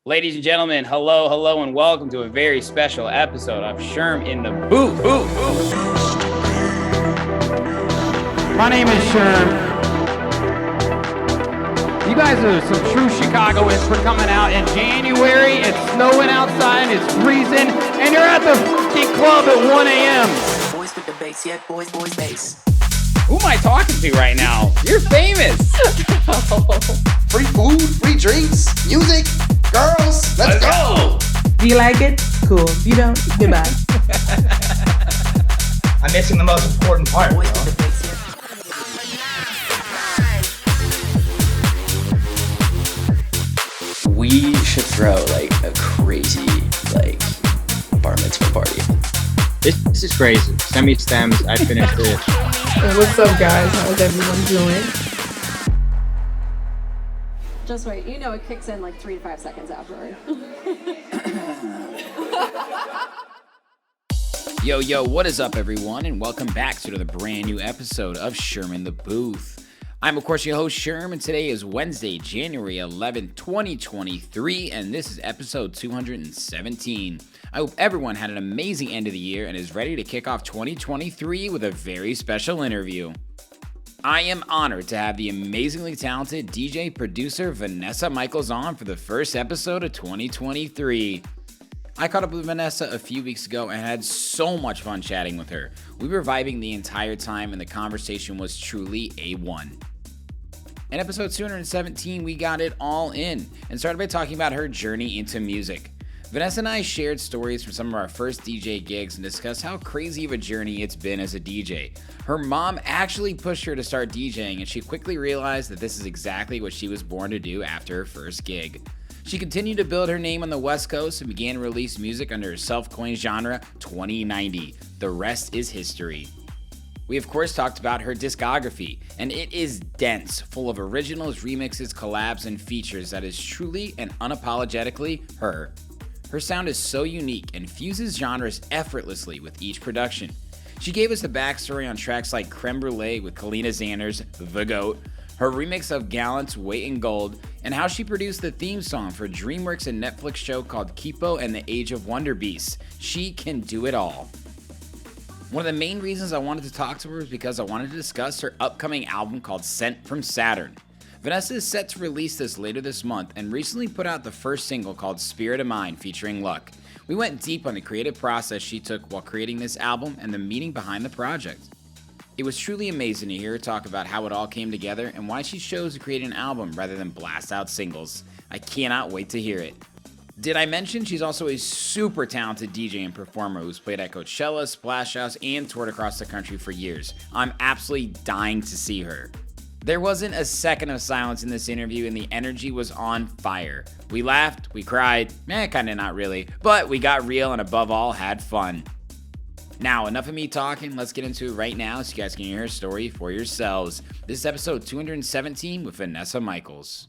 Ladies and gentlemen, hello, and welcome to a very special episode of Sherm in the Booth. My name is Sherm. You guys are some true Chicagoans for coming out in January. It's snowing outside, it's freezing, and you're at the fucking club at 1 a.m. Boys with the bass, yeah, boys, bass. Who am I talking to right now? You're famous. Free food, free drinks, music, girls. Let's go. Do you like it? Cool. If you don't, goodbye. I'm missing the most important part. Boys with the bass, yeah. We should throw like a crazy bar mitzvah party. This is crazy. Send me stems. I finished it. What's up, guys? How's everyone doing? Just wait, you know it kicks in like 3 to 5 seconds afterward. Yo, what is up, everyone, and welcome back to another brand new episode of Sherm in the Booth. I'm, of course, your host, Sherm, and today is Wednesday, January 11th, 2023, and this is episode 217. I hope everyone had an amazing end of the year and is ready to kick off 2023 with a very special interview. I am honored to have the amazingly talented DJ producer Venessa Michaels on for the first episode of 2023. I caught up with Venessa a few weeks ago and had so much fun chatting with her. We were vibing the entire time and the conversation was truly A1. In episode 217, we got it all in and started by talking about her journey into music. Venessa and I shared stories from some of our first DJ gigs and discussed how crazy of a journey it's been as a DJ. Her mom actually pushed her to start DJing, and she quickly realized that this is exactly what she was born to do after her first gig. She continued to build her name on the West Coast and began to release music under her self-coined genre, 2090. The rest is history. We of course talked about her discography, and it is dense, full of originals, remixes, collabs, and features that is truly and unapologetically her. Her sound is so unique and fuses genres effortlessly with each production. She gave us the backstory on tracks like Creme Brulet with Kaleena Zanders, The GOAT, her remix of Gallant's Weight in Gold, and how she produced the theme song for Dreamworks and Netflix show called KIPO and the Age of Wonderbeasts. She can do it all. One of the main reasons I wanted to talk to her is because I wanted to discuss her upcoming album called From Saturn. Venessa is set to release this later this month and recently put out the first single called Spirit of Mine featuring Luck. We went deep on the creative process she took while creating this album and the meaning behind the project. It was truly amazing to hear her talk about how it all came together and why she chose to create an album rather than blast out singles. I cannot wait to hear it. Did I mention she's also a super talented DJ and performer who's played at Coachella, Splash House, and toured across the country for years. I'm absolutely dying to see her. There wasn't a second of silence in this interview and the energy was on fire. We laughed, we cried, kinda not really, but we got real and above all had fun. Now, enough of me talking, let's get into it right now so you guys can hear her story for yourselves. This is episode 217 with Venessa Michaels.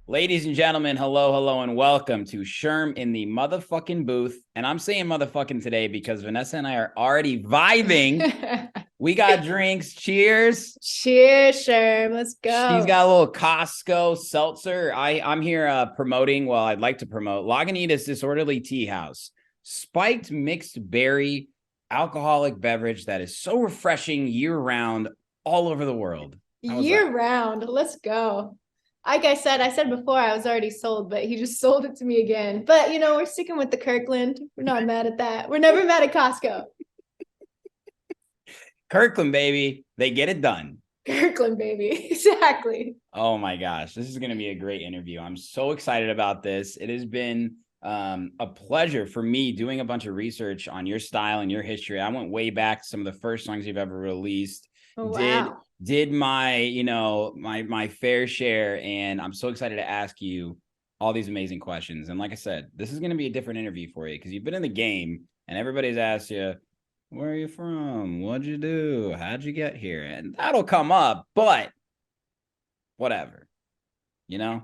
Ladies and gentlemen, hello, and welcome to Sherm in the motherfucking booth. And I'm saying motherfucking today because Venessa and I are already vibing. We got drinks. Cheers. Cheers, Sherm. Let's go. She's got a little Costco seltzer. I'm here promoting, well, I'd like to promote Lagunitas Disorderly Tea House. Spiked mixed berry alcoholic beverage that is so refreshing year-round all over the world. Year-round. Let's go. Like I said before, I was already sold, but he just sold it to me again. But, you know, we're sticking with the Kirkland. We're not mad at that. We're never mad at Costco. Kirkland, baby. They get it done. Kirkland, baby. Exactly. Oh, my gosh. This is going to be a great interview. I'm so excited about this. It has been a pleasure for me doing a bunch of research on your style and your history. I went way back to some of the first songs you've ever released. Oh, wow. Did my, my fair share, and I'm so excited to ask you all these amazing questions. And like I said, this is going to be a different interview for you because you've been in the game and everybody's asked you, where are you from? What'd you do? How'd you get here? And that'll come up, but whatever, Yeah,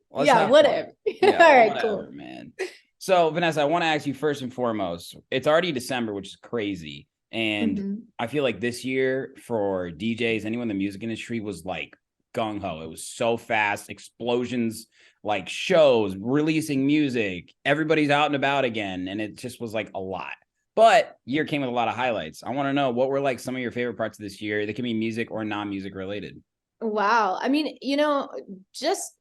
whatever. Yeah, all right, whatever, cool. Man. So Venessa, I want to ask you first and foremost, it's already December, which is crazy. And I feel like this year for DJs, anyone in the music industry was like gung-ho. It was so fast, explosions, like shows, releasing music, everybody's out and about again, and it just was like a lot. But year came with a lot of highlights. I want to know, what were like some of your favorite parts of this year? They can be music or non-music related. Wow. I mean, just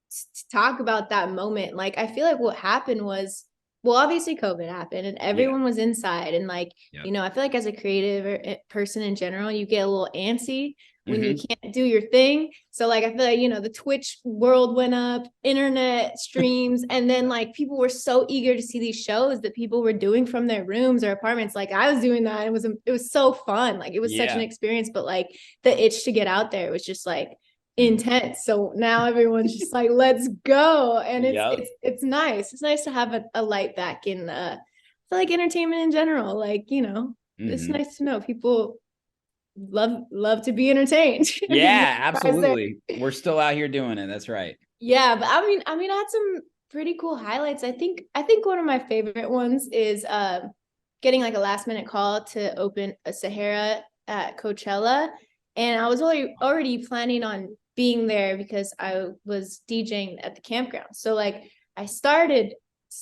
to talk about that moment, like I feel like what happened was, well, obviously COVID happened and everyone was inside, and like, I feel like as a creative person in general, you get a little antsy when you can't do your thing. So like, I feel like, the Twitch world went up, internet streams, and then like people were so eager to see these shows that people were doing from their rooms or apartments. Like I was doing that. It was so fun. Like it was such an experience, but like the itch to get out there was just like intense. So now everyone's just like, let's go. And it's nice. It's nice to have a light back in I feel like entertainment in general. Like, it's nice to know people love to be entertained. Yeah, absolutely. We're still out here doing it. That's right. Yeah, but I mean, I had some pretty cool highlights. I think one of my favorite ones is getting like a last minute call to open a Sahara at Coachella, and I was already planning on being there because I was DJing at the campground. So like I started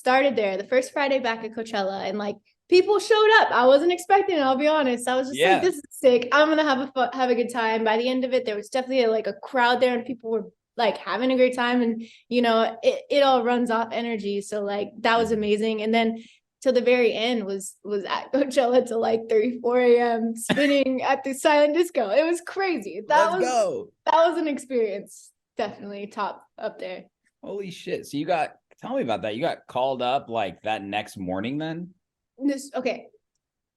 there the first Friday back at Coachella, and like people showed up. I wasn't expecting it, I'll be honest. I was just like, this is sick. I'm gonna have a good time. By the end of it, there was definitely like a crowd there, and people were like having a great time, and it all runs off energy. So like that was amazing. And then till the very end was at Coachella till like 4 a.m. spinning at the silent disco. It was crazy. That was an experience. Definitely top up there. Holy shit. So tell me about that. You got called up like that next morning then? Okay.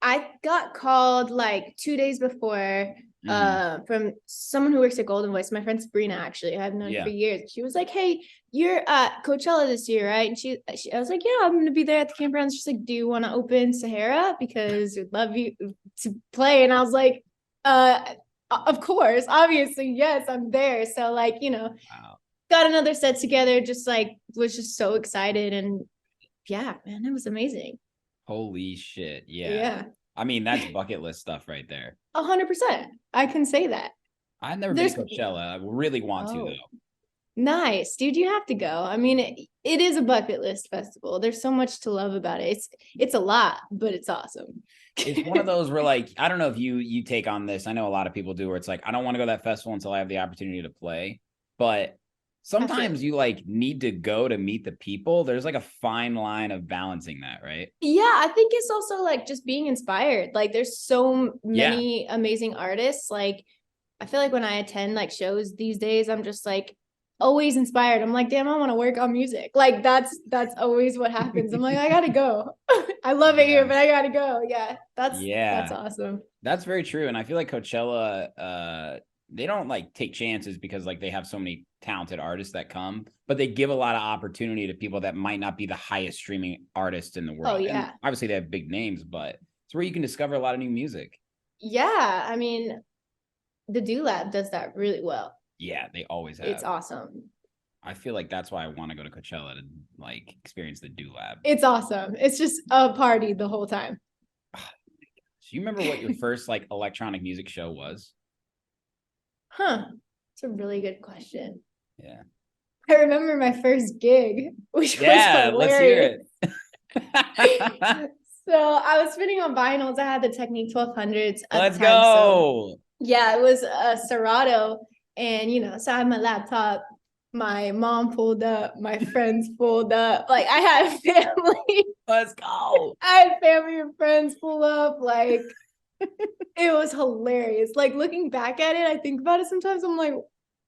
I got called like 2 days before from someone who works at Golden Voice. My friend Sabrina, actually, I've known her for years. She was like, hey, you're at Coachella this year, right? And I was like, yeah, I'm going to be there at the campground. She's like, do you want to open Sahara? Because we'd love you to play. And I was like, of course, obviously, yes, I'm there. So like, got another set together, just like was just so excited. And yeah, man, it was amazing. Holy shit. Yeah. I mean, that's bucket list stuff right there. 100%. I can say that. I've never been to Coachella. I really want to though. Nice, dude. You have to go. I mean, it is a bucket list festival. There's so much to love about it. It's a lot, but it's awesome. It's one of those where like, I don't know if you take on this. I know a lot of people do, where it's like, I don't want to go to that festival until I have the opportunity to play. But sometimes you like need to go to meet the people. There's like a fine line of balancing that, right? Yeah, I think it's also like just being inspired. Like there's so many amazing artists. Like I feel like when I attend like shows these days, I'm just like always inspired. I'm like, damn, I want to work on music. Like that's always what happens. I'm like, I gotta go. I love it here, but I gotta go. Yeah, that's awesome. That's very true. And I feel like Coachella, they don't like take chances because like they have so many talented artists that come, but they give a lot of opportunity to people that might not be the highest streaming artists in the world. Oh yeah. And obviously they have big names, but it's where you can discover a lot of new music. Yeah. I mean, the Do Lab does that really well. Yeah, they always have. It's awesome. I feel like that's why I want to go to Coachella to like experience the Do Lab. It's awesome. It's just a party the whole time. Oh, you remember what your first like electronic music show was? Huh. It's a really good question. Yeah. I remember my first gig, which was hilarious. Let's hear it. So I was spinning on vinyls. I had the Technique 1200s. Let's go. So, yeah, it was a Serato. And, so I had my laptop. My mom pulled up. My friends pulled up. Like, I had family. Let's go. I had family and friends pull up. Like, it was hilarious. Like, looking back at it, I think about it sometimes. I'm like,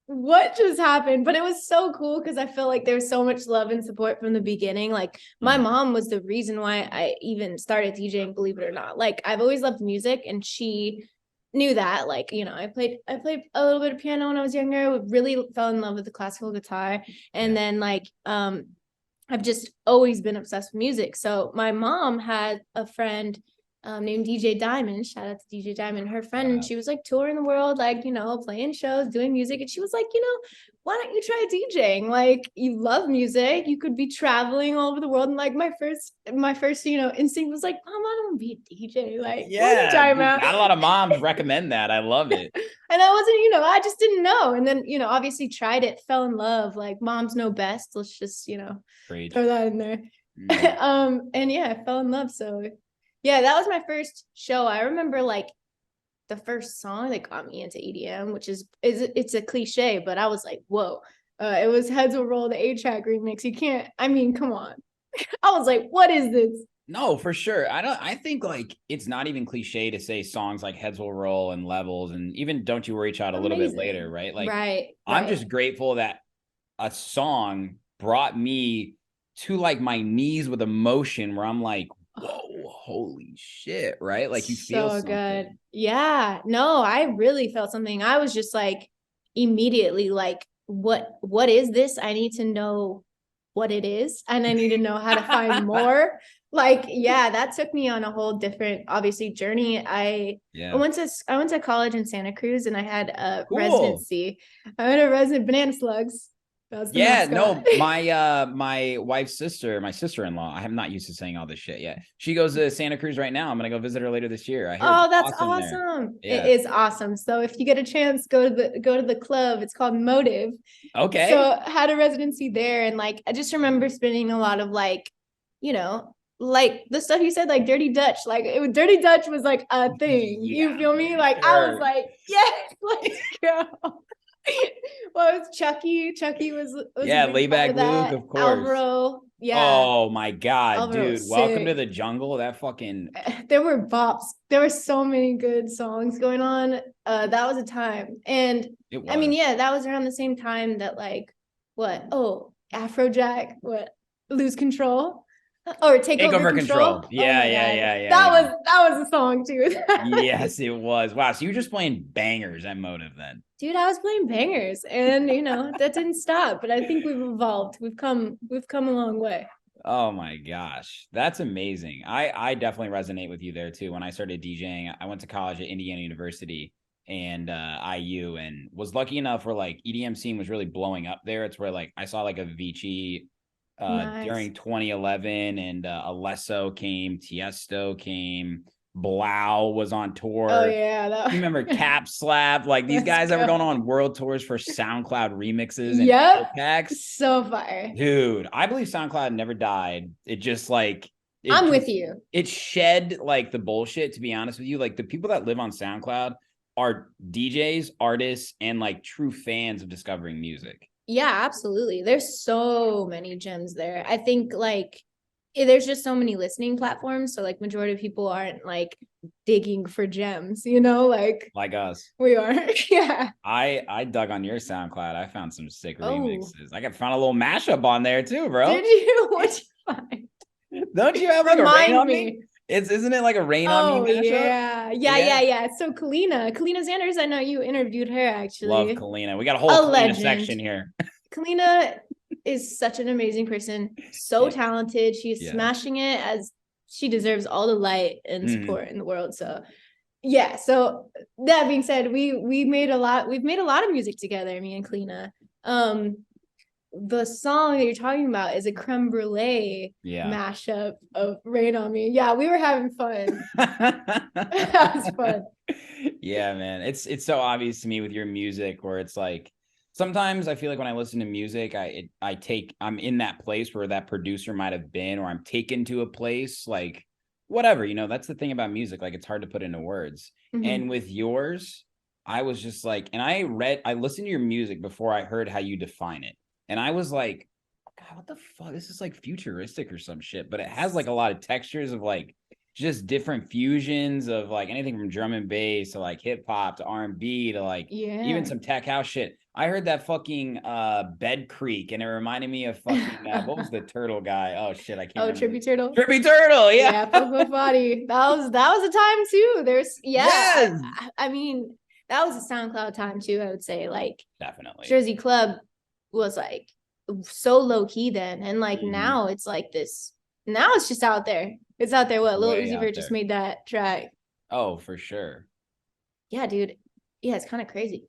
what just happened? But it was so cool because I feel like there was so much love and support from the beginning. Like my mom was the reason why I even started DJing, believe it or not. Like I've always loved music, and she knew that. Like, I played a little bit of piano when I was younger, really fell in love with the classical guitar. And then like I've just always been obsessed with music. So my mom had a friend named DJ Diamond. Shout out to DJ Diamond, her friend. And she was like touring the world, like, playing shows, doing music. And she was like, why don't you try DJing? Like, you love music. You could be traveling all over the world. And like my first, instinct was like, Mom, I don't want to be a DJ. Like, what are you talking about? Not a lot of moms recommend that. I love it. And I wasn't, I just didn't know. And then, obviously tried it, fell in love. Like, moms know best. Let's just, Preach. throw that in there. And yeah, I fell in love. So yeah, that was my first show. I remember like the first song that got me into EDM, which is it's a cliche, but I was like, whoa. It was Heads Will Roll, the A-Track remix. Come on. I was like, what is this? No, for sure. I think like it's not even cliche to say songs like Heads Will Roll and Levels and even Don't You Worry Child a little bit later, right? Like, right. I'm just grateful that a song brought me to like my knees with emotion where I'm like, whoa, holy shit, right? Like you feel so something. Good. Yeah. No, I really felt something. I was just like immediately like, what is this? I need to know what it is, and I need to know how to find more. Like, yeah, that took me on a whole different, obviously, journey. I went to college in Santa Cruz, and I had a residency. I had a resident Banana Slugs. My wife's sister, my sister-in-law, I am not used to saying all this shit yet. She goes to Santa Cruz right now. I'm gonna go visit her later this year. That's awesome. Yeah. It is awesome. So if you get a chance, go to the club. It's called Motive. Okay. So I had a residency there, and like I just remember spending a lot of like, like the stuff you said, like Dirty Dutch, like Dirty Dutch was like a thing. Yeah, you feel me? Like, sure. I was like, yes, let's go. Well, it was Chucky. Chucky was Layback Luke, of course. Alvaro, yeah. Oh my God, Alvaro, dude! sick. Welcome to the Jungle. That fucking. There were bops. There were so many good songs going on. That was a time, and that was around the same time that like, what? Oh, Afrojack. What? Lose Control. Or take over control. Yeah. That was a song too. Yes, it was. Wow. So you were just playing bangers at Motive then. Dude, I was playing bangers, and that didn't stop. But I think we've evolved. We've come a long way. Oh my gosh, that's amazing. I definitely resonate with you there too. When I started DJing, I went to college at Indiana University and IU, and was lucky enough where like EDM scene was really blowing up there. It's where like I saw like Avicii nice. During 2011, and Alesso came, Tiesto came, Blau was on tour. Oh yeah, you remember Cap Slap? Like these guys that were going on world tours for SoundCloud remixes and packs. So fire, dude. I believe SoundCloud never died. It just like I'm with you. It shed like the bullshit. To be honest with you, like the people that live on SoundCloud are DJs, artists, and like true fans of discovering music. Yeah, absolutely. There's so many gems there. I think like there's just so many listening platforms. So like majority of people aren't like digging for gems, like us. We are. Yeah. I dug on your SoundCloud. I found some sick remixes. I found a little mashup on there too, bro. Did you? What'd you find? Don't you have like a Rain on Me? Isn't it like a Rain on Me mashup? Yeah. So Kaleena Zanders, I know you interviewed her actually. Love Kaleena. We got a whole Kaleena section here. Kaleena is such an amazing person, so talented. She's smashing it, as she deserves all the light and support in the world. So yeah. So that being said, we've made a lot of music together, me and Kaleena. The song that you're talking about is a Creme Brulet mashup of Rain on Me. Yeah, we were having fun. That was fun. Yeah, man. It's so obvious to me with your music where it's like sometimes I feel like when I listen to music, I'm in that place where that producer might have been, or I'm taken to a place like whatever, that's the thing about music. Like it's hard to put into words. Mm-hmm. And with yours, I was just like, and I listened to your music before I heard how you define it. And I was like, God, what the fuck? This is like futuristic or some shit. But it has like a lot of textures of like just different fusions of like anything from drum and bass to like hip hop to R&B to like even some tech house shit. I heard that fucking Bed Creek, and it reminded me of fucking what was the turtle guy? Oh shit, I can't remember. Trippy Turtle. Trippy Turtle, yeah. Yeah, body. That was a time too. There's yes. I mean, that was a SoundCloud time too, I would say. Like definitely Jersey Club was like so low key then, and like now it's like this now it's just out there. It's out there. What, Lil Way Uzi out Vert just there. made that track. Oh, for sure. Yeah, dude. Yeah, it's kind of crazy.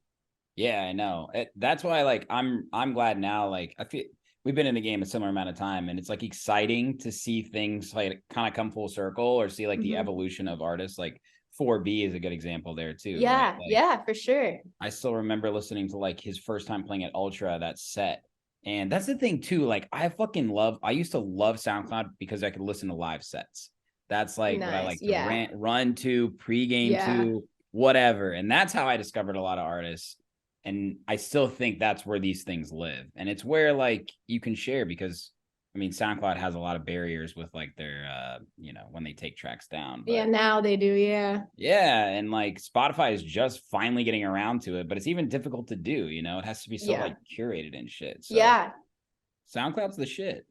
Yeah, I know. That's why, like, I'm glad now. Like, I feel we've been in the game a similar amount of time, and it's like exciting to see things like kind of come full circle, or see like the evolution of artists. Like 4B is a good example there too. Yeah, right? Like, yeah, for sure. I still remember listening to like his first time playing at Ultra, that set. And that's the thing too. Like I used to love SoundCloud because I could listen to live sets. That's like what I Nice. like to Yeah. run to, pregame Yeah. to, whatever. And that's how I discovered a lot of artists. And I still think that's where these things live. And it's where like you can share, because I mean, SoundCloud has a lot of barriers with like their, when they take tracks down. But Yeah, now they do. Yeah. yeah, and like Spotify is just finally getting around to it, but it's even difficult to do, it has to be so Yeah. like curated and shit. So Yeah. SoundCloud's the shit.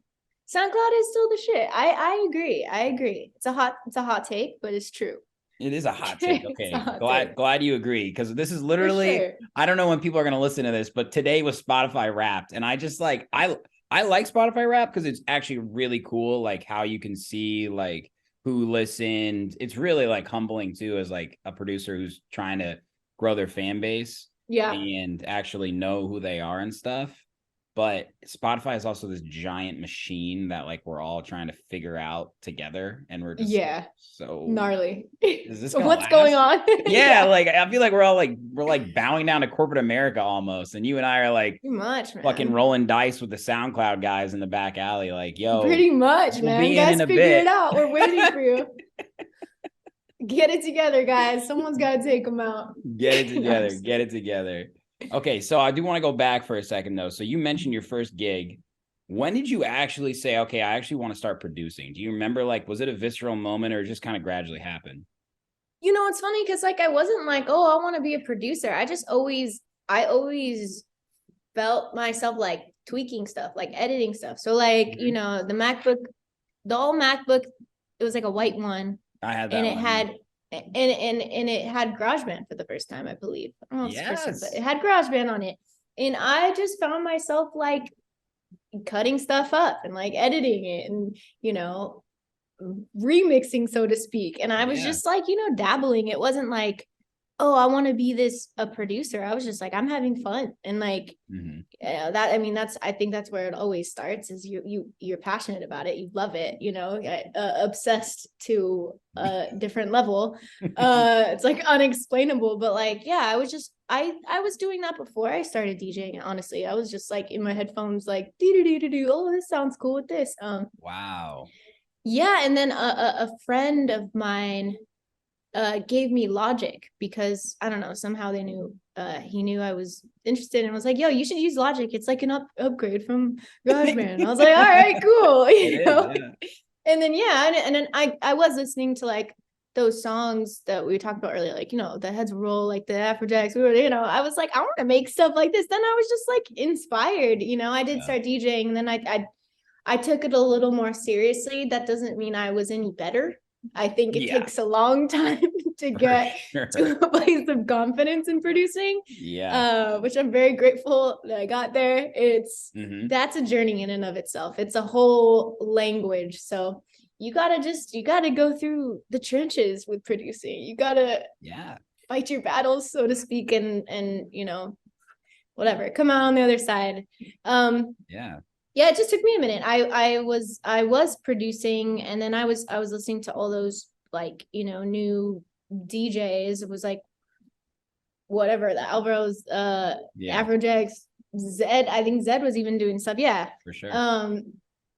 SoundCloud is still the shit. I agree. I agree. It's a hot take, but it's true. It is a hot take. It's Okay. a hot Glad you agree. Because this is literally, sure. I don't know when people are gonna listen to this, but today was Spotify Wrapped. And I just like I like Spotify Wrapped because it's actually really cool, like how you can see like who listened. It's really like humbling too, as like a producer who's trying to grow their fan base Yeah. and actually know who they are and stuff. But Spotify is also this giant machine that like we're all trying to figure out together, and we're just Yeah. so Gnarly. Is this So gonna what's last? going on? Yeah, like I feel like we're bowing down to corporate America almost, and you and I are like Too much, man. fucking rolling dice with the SoundCloud guys in the back alley, like, yo, Pretty much, we'll man. be in Guys, in a figure bit. it out. We're waiting for you. Get it together, guys. Someone's got to take them out. Get it together. Get it together. Okay, so I do want to go back for a second though. So you mentioned your first gig. When did you actually say, okay, I actually want to start producing? Do you remember, like, was it a visceral moment or just kind of gradually happened? You know, it's funny because like I wasn't like, oh, I want to be a producer. I always felt myself like tweaking stuff, like editing stuff. So like, Mhm. the old MacBook, it was like a white one. I had that And one. it had GarageBand for the first time, I believe. I don't know if it's the first time, Yes. but it had GarageBand on it. And I just found myself like cutting stuff up and like editing it and, remixing, so to speak. And I was Yeah. just like, dabbling. It wasn't like, oh, I want to be a producer. I was just like, I'm having fun. And like, Mhm. I think that's where it always starts, is you're passionate about it. You love it, obsessed to a different level. It's like unexplainable, but like, yeah, I was doing that before I started DJing. Honestly, I was just like in my headphones, like, oh, this sounds cool with this. Wow. Yeah. And then a friend of mine gave me Logic because I don't know, somehow they knew he knew I was interested and was like, yo, you should use Logic. It's like an upgrade from GarageBand. I was like, all right, cool. Yeah. And then and then I was listening to like those songs that we talked about earlier, like, the Heads Roll, like the Afrojacks, I was like, I want to make stuff like this. Then I was just like inspired, I did start DJing, and then I took it a little more seriously. That doesn't mean I was any better. I think it takes a long time to get to a place of confidence in producing. Yeah. Which I'm very grateful that I got there. That's a journey in and of itself. It's a whole language. So you gotta go through the trenches with producing. You gotta fight your battles, so to speak, and whatever, come out on the other side. Yeah, it just took me a minute. I was producing, and then I was listening to all those like, new DJs. It was like whatever, the Alvaro's, Afrojacks, Zed. I think Zed was even doing stuff. Yeah. For sure.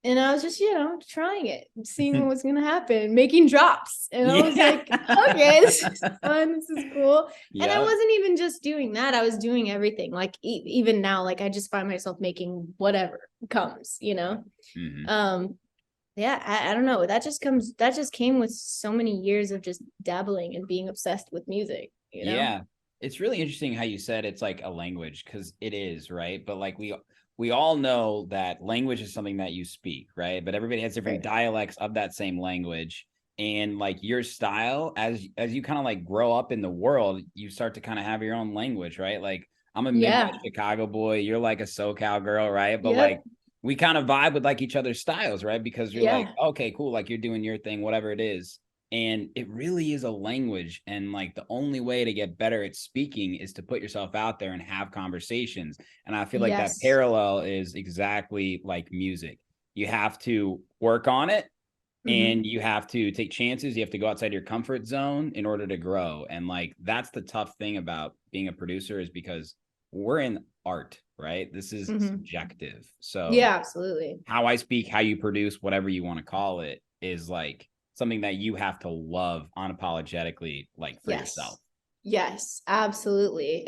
And I was just, trying it, seeing what was gonna happen, making drops. And I was like, okay, this is fun. This is cool. Yeah. And I wasn't even just doing that. I was doing everything. Like even now, like I just find myself making whatever comes, Mhm. Yeah, I don't know. That just came with so many years of just dabbling and being obsessed with music, Yeah. It's really interesting how you said it's like a language, because it is, right? But like we all know that language is something that you speak, right? But everybody has different dialects of that same language. And like your style, as you kind of like grow up in the world, you start to kind of have your own language, right? Like I'm a Midwest Chicago boy, you're like a SoCal girl, right? But like we kind of vibe with like each other's styles, right? Because you're like, Yeah. okay, cool, like you're doing your thing, whatever it is. And it really is a language. And like the only way to get better at speaking is to put yourself out there and have conversations. And I feel like that Yes. parallel is exactly like music. You have to work on it and you have to take chances. You have to go outside your comfort zone in order to grow. And like, that's the tough thing about being a producer, is because we're in art, right? This is subjective. So Yeah, absolutely. how I speak, how you produce, whatever you want to call it, is like something that you have to love unapologetically, like for yourself. Yes, absolutely.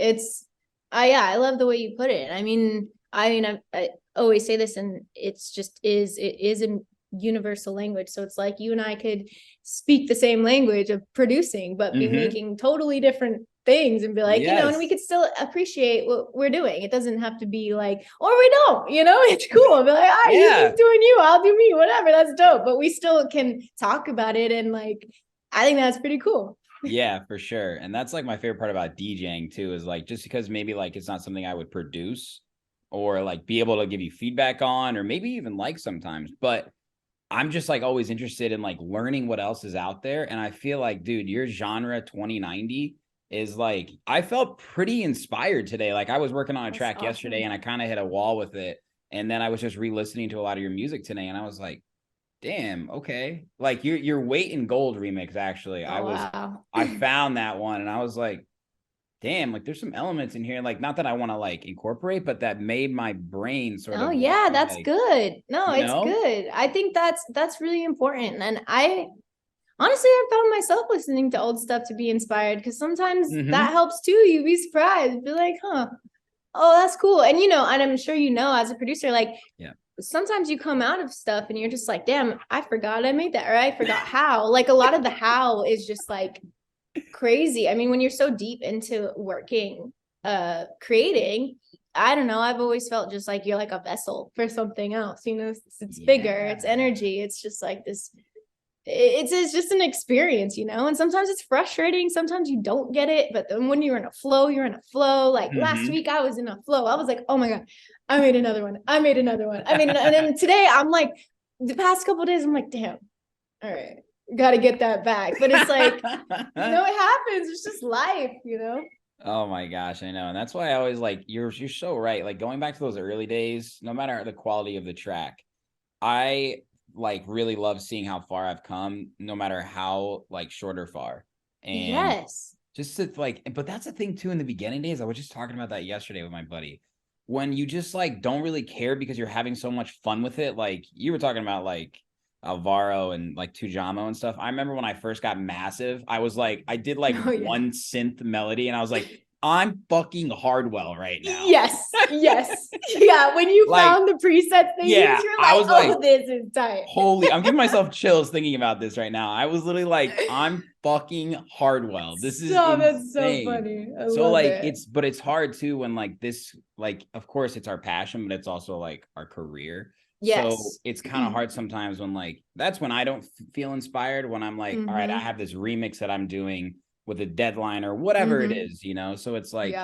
I love the way you put it. I mean, I always say this, and it is a universal language. So it's like you and I could speak the same language of producing, but be making totally different things and be like, and we could still appreciate what we're doing. It doesn't have to be like, or we don't, it's cool. Be like, all right, you keep doing you, I'll do me, whatever. That's dope. But we still can talk about it. And like, I think that's pretty cool. Yeah, for sure. And that's like my favorite part about DJing too, is like, just because maybe like it's not something I would produce or like be able to give you feedback on, or maybe even like sometimes, but I'm just like always interested in like learning what else is out there. And I feel like, dude, your genre 2090 is like, I felt pretty inspired today. Like I was working on a track yesterday and I kind of hit a wall with it. And then I was just re-listening to a lot of your music today. And I was like, damn, okay. Like your Weight in Gold remix, actually. I found that one and I was like, damn, like there's some elements in here, like not that I want to like incorporate, but that made my brain sort of. Oh yeah, that's like, good. No, it's good. I think that's really important. And honestly, I found myself listening to old stuff to be inspired, because sometimes that helps too. You'd be surprised, be like, oh, that's cool. And and I'm sure as a producer, like sometimes you come out of stuff and you're just like, damn, I forgot I made that, or I forgot how. Like a lot of the how is just like crazy. I mean, when you're so deep into working, creating, I don't know, I've always felt just like you're like a vessel for something else, it's bigger, it's energy, it's just like this, it's just an experience, and sometimes it's frustrating, sometimes you don't get it, but then when you're in a flow, like last week I was in a flow, I was like, oh my god, I made another one, and then today I'm like, the past couple of days I'm like, damn, all right, got to get that back. But it's like, it happens. It's just life, Oh my gosh, I know. And that's why I always like, you're so right. Like going back to those early days, no matter the quality of the track, I like really love seeing how far I've come, no matter how like short or far. And just to like, but that's the thing too, in the beginning days, I was just talking about that yesterday with my buddy. When you just like don't really care because you're having so much fun with it. Like you were talking about like Alvaro and like Tujamo and stuff. I remember when I first got Massive, I was like, I did like one synth melody and I was like, I'm fucking Hardwell right now. Yes. Yeah. When you like, found the preset things, you're like, I was like, this is tight. Holy, I'm giving myself chills thinking about this right now. I was literally like, I'm fucking Hardwell. This is insane. That's so funny. So like it's hard too when like this, like, of course it's our passion, but it's also like our career. Yes. So it's kind of hard sometimes when like, that's when I don't feel inspired, when I'm like, all right, I have this remix that I'm doing with a deadline or whatever it is, so it's like,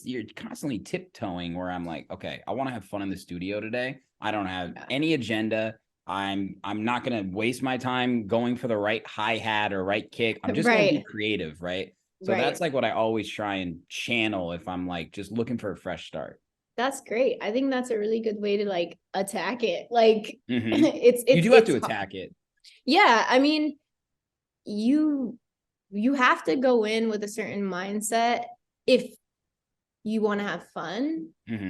you're constantly tiptoeing where I'm like, okay, I want to have fun in the studio today. I don't have any agenda. I'm not going to waste my time going for the right hi-hat or right kick. I'm just going to be creative. Right. So that's like what I always try and channel if I'm like just looking for a fresh start. That's great. I think that's a really good way to like attack it. Like it's you do have to attack it. Yeah. I mean, you have to go in with a certain mindset if you want to have fun,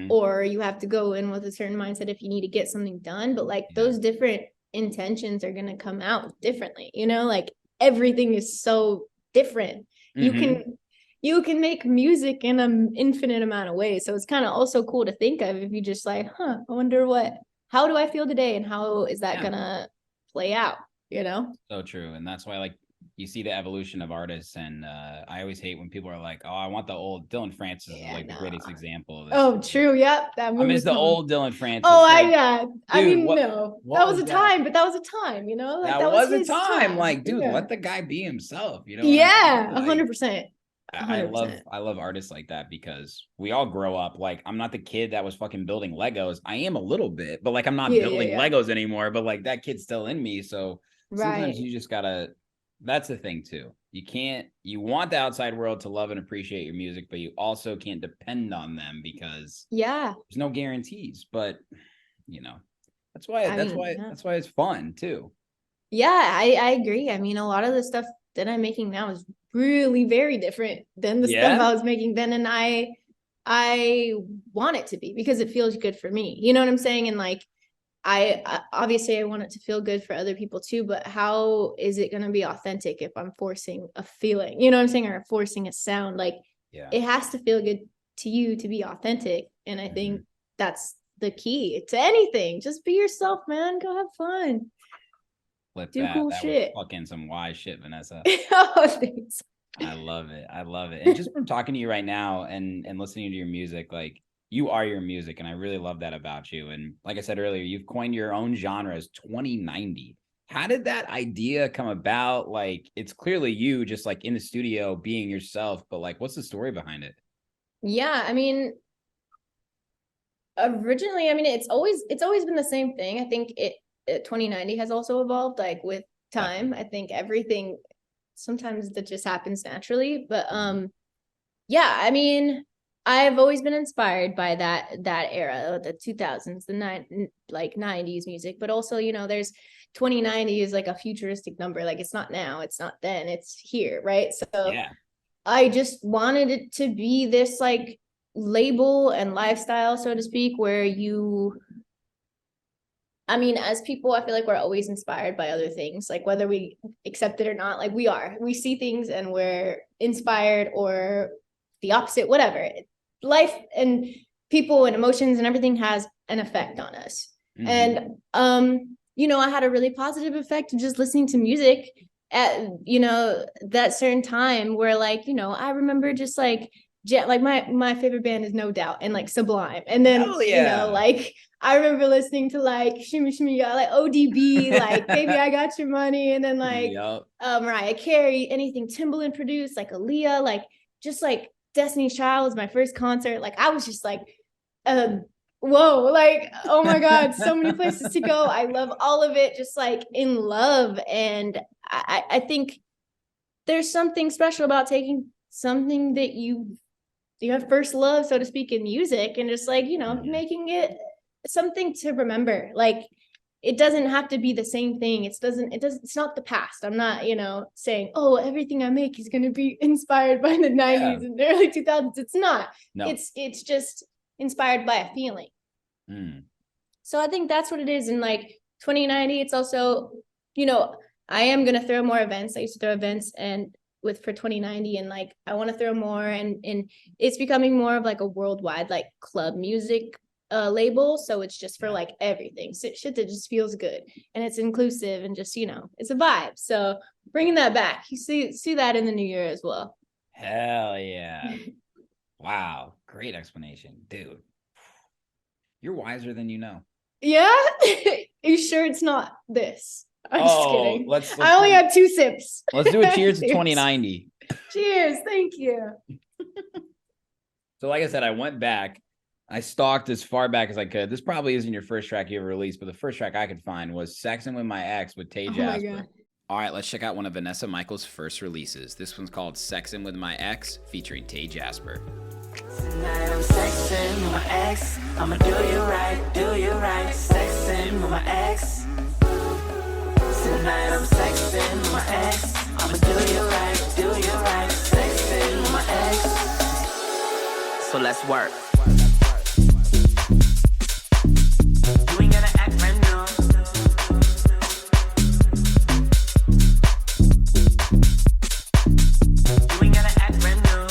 or you have to go in with a certain mindset if you need to get something done. But like those different intentions are going to come out differently, like everything is so different. You can make music in an infinite amount of ways. So it's kind of also cool to think of if you just like, I wonder how do I feel today? And how is that going to play out, So true. And that's why like you see the evolution of artists. And I always hate when people are like, oh, I want the old Dylan Francis is like the greatest example of this. Oh, true. Yep. That I miss the old Dylan Francis. Oh, like, I mean, no, that was a time, but that was a time, Like, that was a time. Like, dude, let the guy be himself, Yeah, 100%. I love artists like that because we all grow up. Like, I'm not the kid that was fucking building Legos. I am a little bit, but like I'm not building Legos anymore. But like that kid's still in me. So sometimes you just gotta. That's the thing too. You want the outside world to love and appreciate your music, but you also can't depend on them because there's no guarantees. But that's why it's fun too. Yeah, I agree. I mean, a lot of the stuff that I'm making now is really very different than the stuff I was making then, and I want it to be because it feels good for me. You know what I'm saying? And like I obviously I want it to feel good for other people too, but how is it going to be authentic if I'm forcing a feeling? You know what I'm saying? Or forcing a sound? Like it has to feel good to you to be authentic, and I think that's the key to anything. Just be yourself, man. Go have fun. Do cool shit. Was fucking some wise shit, Venessa. Oh, thanks. I love it. And just from talking to you right now and listening to your music, like you are your music, and I really love that about you. And like I said earlier, you've coined your own genre as 2090. How did that idea come about? Like, it's clearly you just like in the studio being yourself, but like, what's the story behind it? Yeah, I mean, originally, I mean, it's always been the same thing. I think 2090 has also evolved like with time. I think everything sometimes that just happens naturally, but yeah, I mean, I've always been inspired by that era, the 2000s, the 90s music, but also, there's 2090 is like a futuristic number. Like, it's not now, it's not then, it's here, right? So I just wanted it to be this like label and lifestyle, so to speak, where as people, I feel like we're always inspired by other things, like whether we accept it or not, like we see things and we're inspired, or the opposite, whatever. Life and people and emotions and everything has an effect on us. And, I had a really positive effect of just listening to music at, that certain time where like, I remember just like my favorite band is No Doubt and like Sublime. And then, like I remember listening to like Shimmy Shimmy Ya, like ODB, like Baby I Got Your Money. And then like Mariah Carey, anything Timbaland produced, like Aaliyah, like just like Destiny's Child was my first concert. Like I was just like, whoa, like, oh my God, so many places to go. I love all of it, just like in love. And I think there's something special about taking something that you have first love, so to speak, in music, and just like, making it something to remember. Like, it doesn't have to be the same thing. It's not the past. I'm not, saying, oh, everything I make is going to be inspired by the 90s and the early 2000s. It's not. No. It's just inspired by a feeling. So I think that's what it is. And like 2090, it's also, I am going to throw more events. I used to throw events for 2090, and like I want to throw more, and it's becoming more of like a worldwide like club music label. So it's just for like everything, shit that just feels good, and it's inclusive, and just it's a vibe. So bringing that back, you see that in the new year as well. Hell yeah. Wow, great explanation, dude. You're wiser than you know. Yeah. Are you sure it's not this? I'm just kidding. Let's I only had 2 sips. Let's do a cheers to 2090. Cheers. Thank you. So like I said, I went back. I stalked as far back as I could. This probably isn't your first track you ever released, but the first track I could find was Sexin' With My Ex with Tay Jasper. My God. All right, let's check out one of Vanessa Michael's first releases. This one's called Sexin' With My Ex featuring Tay Jasper. Tonight I'm sexing with my ex. I'ma do you right, sexing with my ex. Tonight I'm sexing with my ex. I'ma do you right, sexing with my ex. So let's work. You ain't gotta act brand new. You ain't gotta act brand new.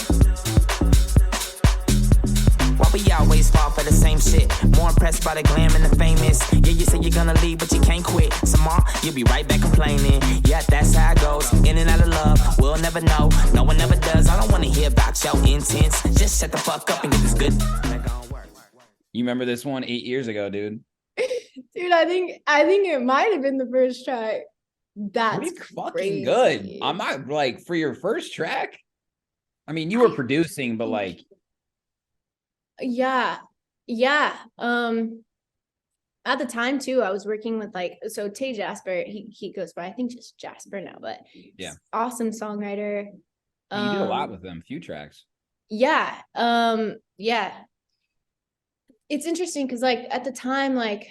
Why we always fall for the same shit? More impressed by the glam and the famous. Yeah, you say you're gonna leave, but you can't quit. Tomorrow, you'll be right back complaining. Yeah, that's how it goes. In and out of love, we'll never know. No one ever does. I don't wanna hear about your intents. Just shut the fuck up and get this good. You remember this one 8 years ago, dude? Dude, I think it might have been the first track. That's pretty fucking good. I'm not like for your first track. I mean, you were producing, but like, yeah. At the time too, I was working with like, so Tay Jasper, he goes by, I think just Jasper now, but yeah, awesome songwriter. you did a lot with them, few tracks. Yeah. Yeah. It's interesting because like at the time, like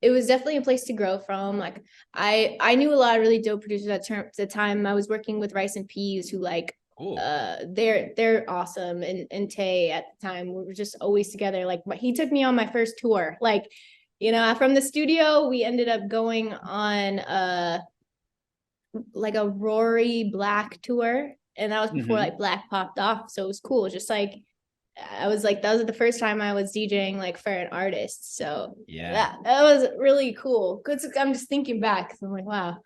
it was definitely a place to grow from. Like I knew a lot of really dope producers at the time. I was working with Rice and Peas, who like Cool. They're awesome. And Tay at the time, we were just always together. Like he took me on my first tour. Like, you know, from the studio, we ended up going on like a Rory Black tour. And that was before like Black popped off. So it was cool. Just like I was like, that was the first time I was DJing like for an artist. So yeah, that was really cool. Cause I'm just thinking back. So I'm like, wow.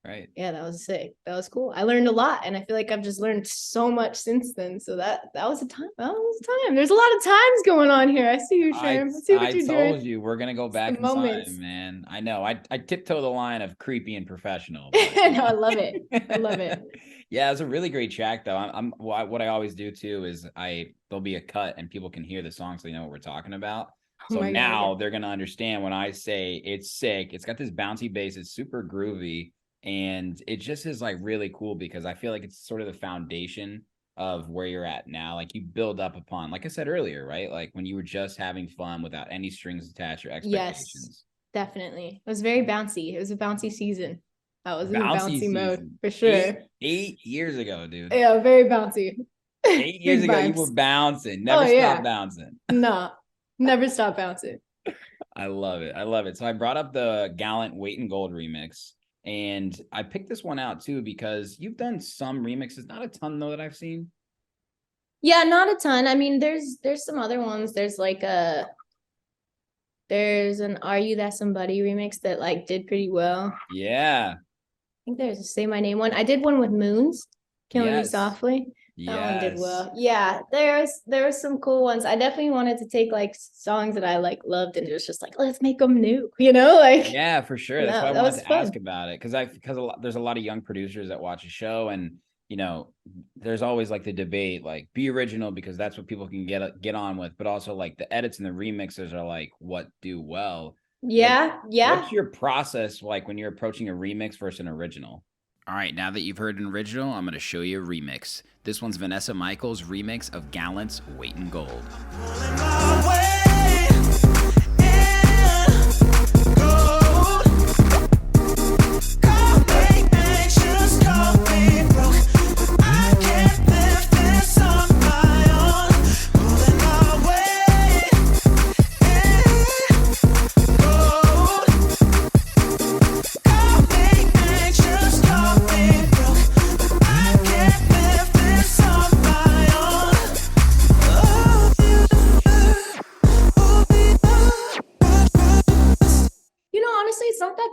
Right. Yeah, that was sick. That was cool. I learned a lot, and I feel like I've just learned so much since then. So that was a time. That was a time. There's a lot of times going on here. I see you, Sherm. I see what you're doing. I told you we're gonna go back in time, man. I know. I tiptoe the line of creepy and professional. But, no, I love it. I love it. Yeah, it's a really great track though. What I always do too is there'll be a cut and people can hear the song so they know what we're talking about. So now they're gonna understand when I say it's sick. It's got this bouncy bass. It's super groovy. And it just is like really cool because I feel like it's sort of the foundation of where you're at now. Like you build up upon, like I said earlier, right? Like when you were just having fun without any strings attached or expectations. Yes, definitely. It was very bouncy. It was a bouncy season. I was in a bouncy mode for sure. 8 years ago, dude. Yeah, very bouncy. 8 years ago, you were bouncing. Never stop bouncing. No, never stop bouncing. I love it. I love it. So I brought up the Gallant Weight and Gold remix. And I picked this one out too because you've done some remixes, not a ton though that I've seen. Yeah, not a ton. I mean, there's some other ones. There's like there's an Are You That Somebody remix that like did pretty well. Yeah. I think there's a Say My Name one. I did one with Moons, Killing You Softly. That one did well. Yeah, there was some cool ones. I definitely wanted to take like songs that I like loved and it was just like, let's make them new, you know? Like yeah, for sure. That's why I wanted to ask about it. Because there's a lot of young producers that watch a show and you know, there's always like the debate, like be original because that's what people can get on with, but also like the edits and the remixes are like what do well. Yeah, yeah. What's your process like when you're approaching a remix versus an original? All right, now that you've heard an original, I'm going to show you a remix. This one's Vanessa Michael's remix of Gallant's Weight in Gold.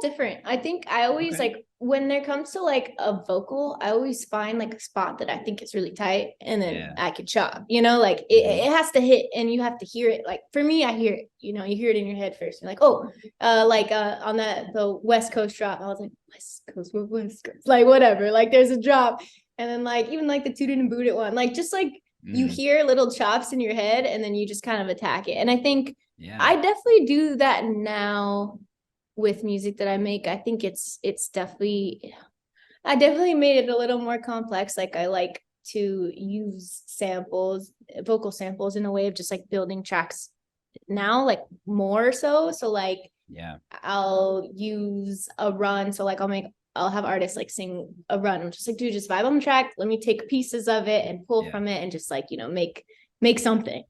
Different. I think I always like when there comes to like a vocal, I always find like a spot that I think is really tight and then I can chop, you know, like it has to hit and you have to hear it. Like for me, I hear it, you know, you hear it in your head first. You're like, oh, on the West Coast drop, I was like, West Coast, like whatever, like there's a drop. And then like even like the Tooted and Booted one, like just like you hear little chops in your head and then you just kind of attack it. And I think I definitely do that now with music that I make. I think it's definitely, I definitely made it a little more complex. Like I like to use vocal samples in a way of just like building tracks now, like more so. So like, I'll use a run. So like I'll have artists like sing a run. I'm just like, dude, just vibe on the track. Let me take pieces of it and pull from it and just like, you know, make something.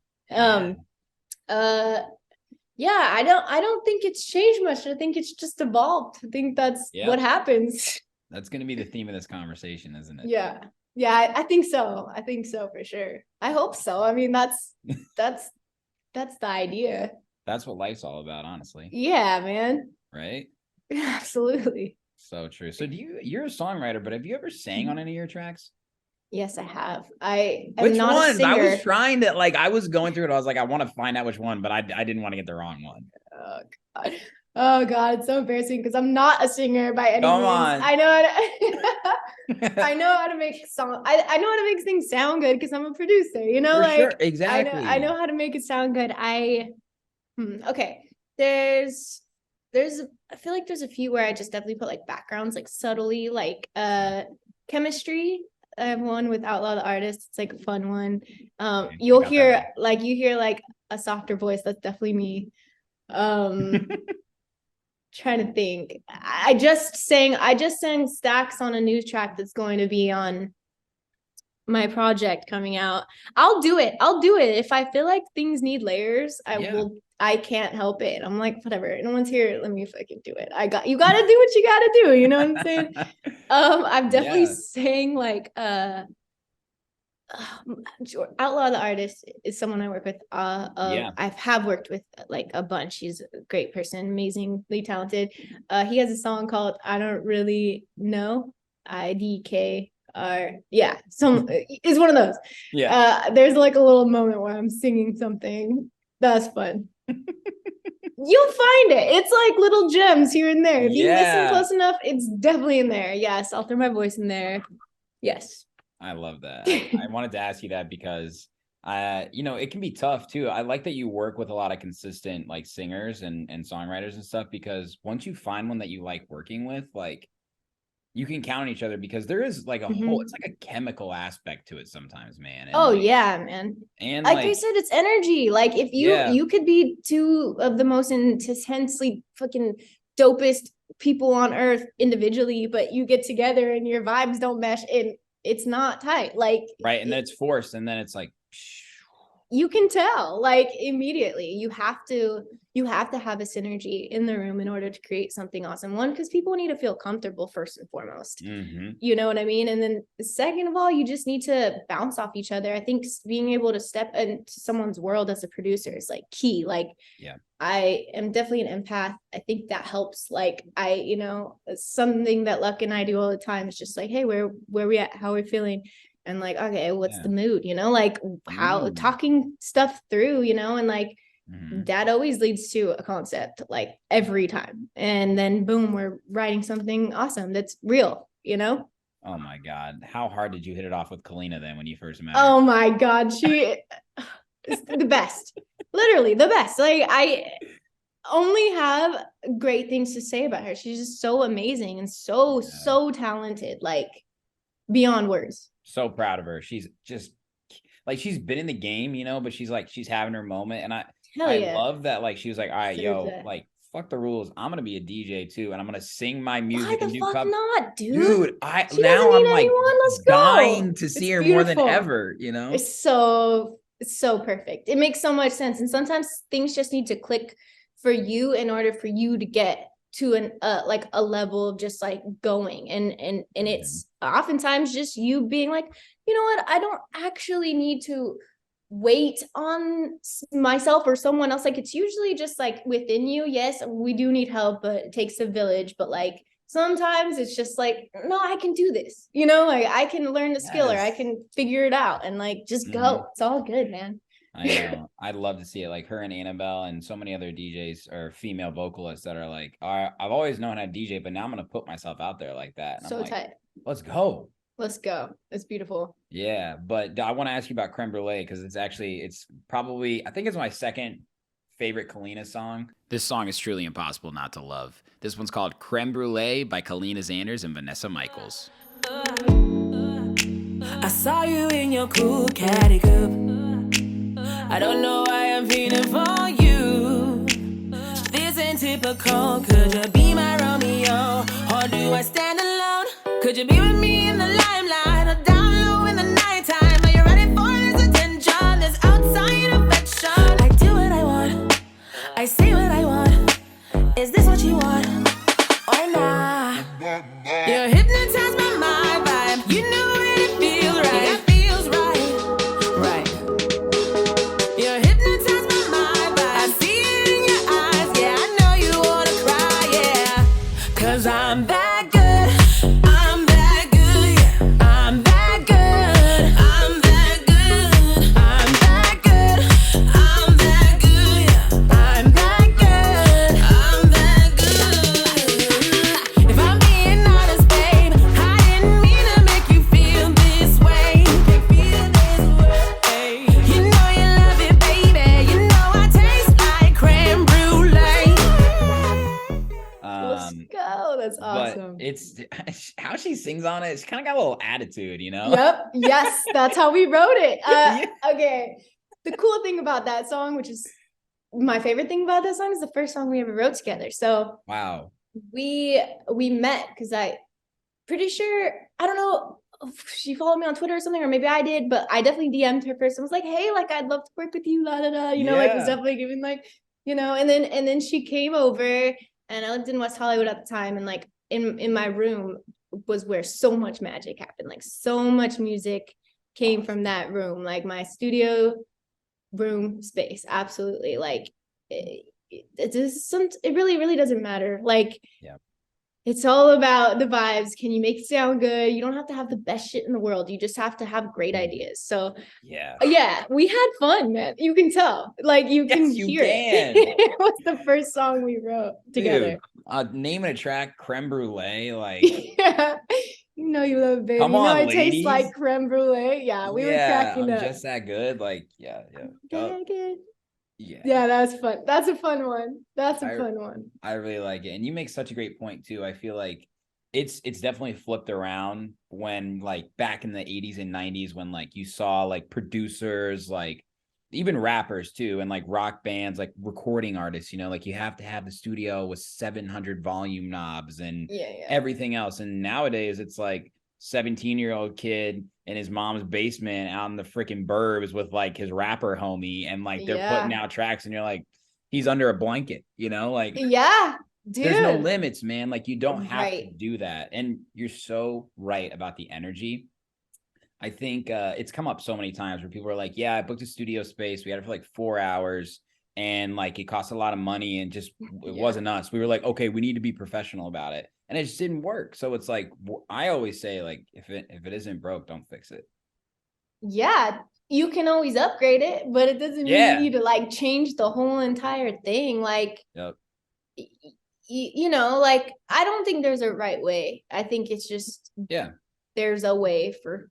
Yeah, I don't think it's changed much. I think it's just evolved. I think that's what happens. That's going to be the theme of this conversation, isn't it? Yeah, I think so. I think so for sure. I hope so. I mean, that's the idea. That's what life's all about, honestly. Yeah, man. Right? Absolutely. So true. So you're a songwriter, but have you ever sang on any of your tracks? Yes, I have. I am which not ones? a singer. I was trying to I was going through it. I was like, I want to find out which one, but I didn't want to get the wrong one. Oh God, it's so embarrassing because I'm not a singer by any means. Come on. I know. I know how to make song. I know how to make things sound good because I'm a producer, you know, For like sure, exactly. I know how to make it sound good. Okay. I feel like there's a few where I just definitely put like backgrounds, like subtly, like chemistry. I have one with Outlaw the Artist. It's like a fun one. You hear like a softer voice. That's definitely me. Trying to think. I just sang Stacks on a new track that's going to be on my project coming out. I'll do it. If I feel like things need layers, I will. I can't help it. I'm like, whatever. No one's here. Let me fucking do it. You gotta do what you gotta do. You know what I'm saying? I've definitely sang like Outlaw the Artist is someone I work with. I have worked with like a bunch. He's a great person, amazingly talented. He has a song called I Don't Really Know, IDKR. Yeah, it's one of those. Yeah. There's like a little moment where I'm singing something. That's fun. You'll find it. It's like little gems here and there. If you listen close enough, it's definitely in there. Yes, I'll throw my voice in there. Yes. I love that. I wanted to ask you that because it can be tough too. I like that you work with a lot of consistent like singers and songwriters and stuff, because once you find one that you like working with, like you can count on each other, because there is like a whole, it's like a chemical aspect to it sometimes, man. And man. And like I said, it's energy. Like if you could be two of the most intensely fucking dopest people on earth individually, but you get together and your vibes don't mesh, and it's not tight. Like right, and then it's forced, and then it's like you can tell like immediately. You have to have a synergy in the room in order to create something awesome. One, because people need to feel comfortable first and foremost. You know what I mean? And then second of all, you just need to bounce off each other. I think being able to step into someone's world as a producer is like key. Like I am definitely an empath. I think that helps. Like something that Luck and I do all the time is just like, hey, where we at? How are we feeling? And like, okay, what's the mood? Like how talking stuff through, and like that always leads to a concept, like every time. And then boom, we're writing something awesome that's real, Oh my God. How hard did you hit it off with Kaleena then when you first met her? Oh my God. She is the best. Literally the best. Like I only have great things to say about her. She's just so amazing and so talented, like beyond words. So proud of her. She's just like, she's been in the game, but she's having her moment. And I love that. Like, she was like, all right, like, fuck the rules. I'm going to be a DJ too. And I'm going to sing my music. Why the fuck not, dude? Dude, I'm like dying to see her more than ever, It's so perfect. It makes so much sense. And sometimes things just need to click for you in order for you to get to like a level of just like going. And it's oftentimes just you being like, you know what? I don't actually need to wait on myself or someone else. Like it's usually just like within you. Yes, we do need help, but it takes a village. But like sometimes it's just like, no, I can do this. Like I can learn the skill or I can figure it out and like just go. It's all good, man. I know. I'd love to see it. Like her and Annabelle and so many other DJs or female vocalists that are like, I've always known how to DJ, but now I'm going to put myself out there like that. And so I'm like, tight. Let's go. It's beautiful. Yeah. But I want to ask you about Creme Brulet, because it's probably, I think it's my second favorite Kaleena song. This song is truly impossible not to love. This one's called Creme Brulet by Kaleena Zanders and Venessa Michaels. I saw you in your cool caddy coupe. I don't know why I'm feeling for you. This ain't typical. Could you be my Romeo? Or do I stand alone? Could you be with me in the limelight? Or down low in the nighttime? Are you ready for this attention? This outside affection. I do what I want. I say what I want. Is this what you want? Or not? You hypnotize my mind vibe. You know it feels right. It feels right. Right. You hypnotize my mind vibe. I see it in your eyes. Yeah, I know you wanna cry. Yeah. 'Cause I'm that good. I'm that good. Yeah. I'm that good. I'm that good. I'm that good. I'm that good. Yeah. I'm that good. I'm that good. If I'm being honest, babe, I didn't mean to That's but awesome. it's how she sings on it. It's kind of got a little attitude, you know? Yep. Yes, that's how we wrote it. Yeah. Okay. The cool thing about that song, which is my favorite thing about that song, is the first song we ever wrote together. So Wow. we met because I pretty sure, I don't know if she followed me on Twitter or something, or maybe I did, but I definitely DM'd her first and was like, hey, like I'd love to work with you, la da da, you know, like was Yeah. definitely giving like, you know, and then she came over, and I lived in West Hollywood at the time, and like in my room was where so much magic happened. Like so much music came from that room, like my studio room space. Absolutely. Like it really doesn't matter. Like, yeah, it's all about the vibes. Can you make it sound good? You don't have to have the best shit in the world. You just have to have great ideas. So yeah, we had fun, man. You can tell. Like you can hear it. It was the first song we wrote together. Dude, naming a track Creme Brulet, like yeah. You know you love it, baby. Come you know on, it ladies. tastes like creme brulee. Yeah, we were cracking I'm up. just that good. Like, yeah. Yeah, that's fun. That's a fun one. That's a fun one. I really like it. And you make such a great point too. I feel like it's definitely flipped around when like back in the 80s and 90s when like you saw like producers, like even rappers too, and like rock bands, like recording artists, you know, like you have to have the studio with 700 volume knobs and everything else. And nowadays it's like 17-year-old kid in his mom's basement out in the freaking burbs with like his rapper homie, and like they're putting out tracks and you're like, he's under a blanket, you know, like dude, there's no limits, man. Like you don't have to do that. And you're so right about the energy. I think it's come up so many times where people are like, yeah, I booked a studio space, we had it for like 4 hours and like it cost a lot of money and just it wasn't us. We were like, okay, we need to be professional about it, and it just didn't work. So it's like I always say, like if it isn't broke, don't fix it. Yeah, you can always upgrade it, but it doesn't mean you need to like change the whole entire thing. Like you know, like I don't think there's a right way. I think it's just there's a way for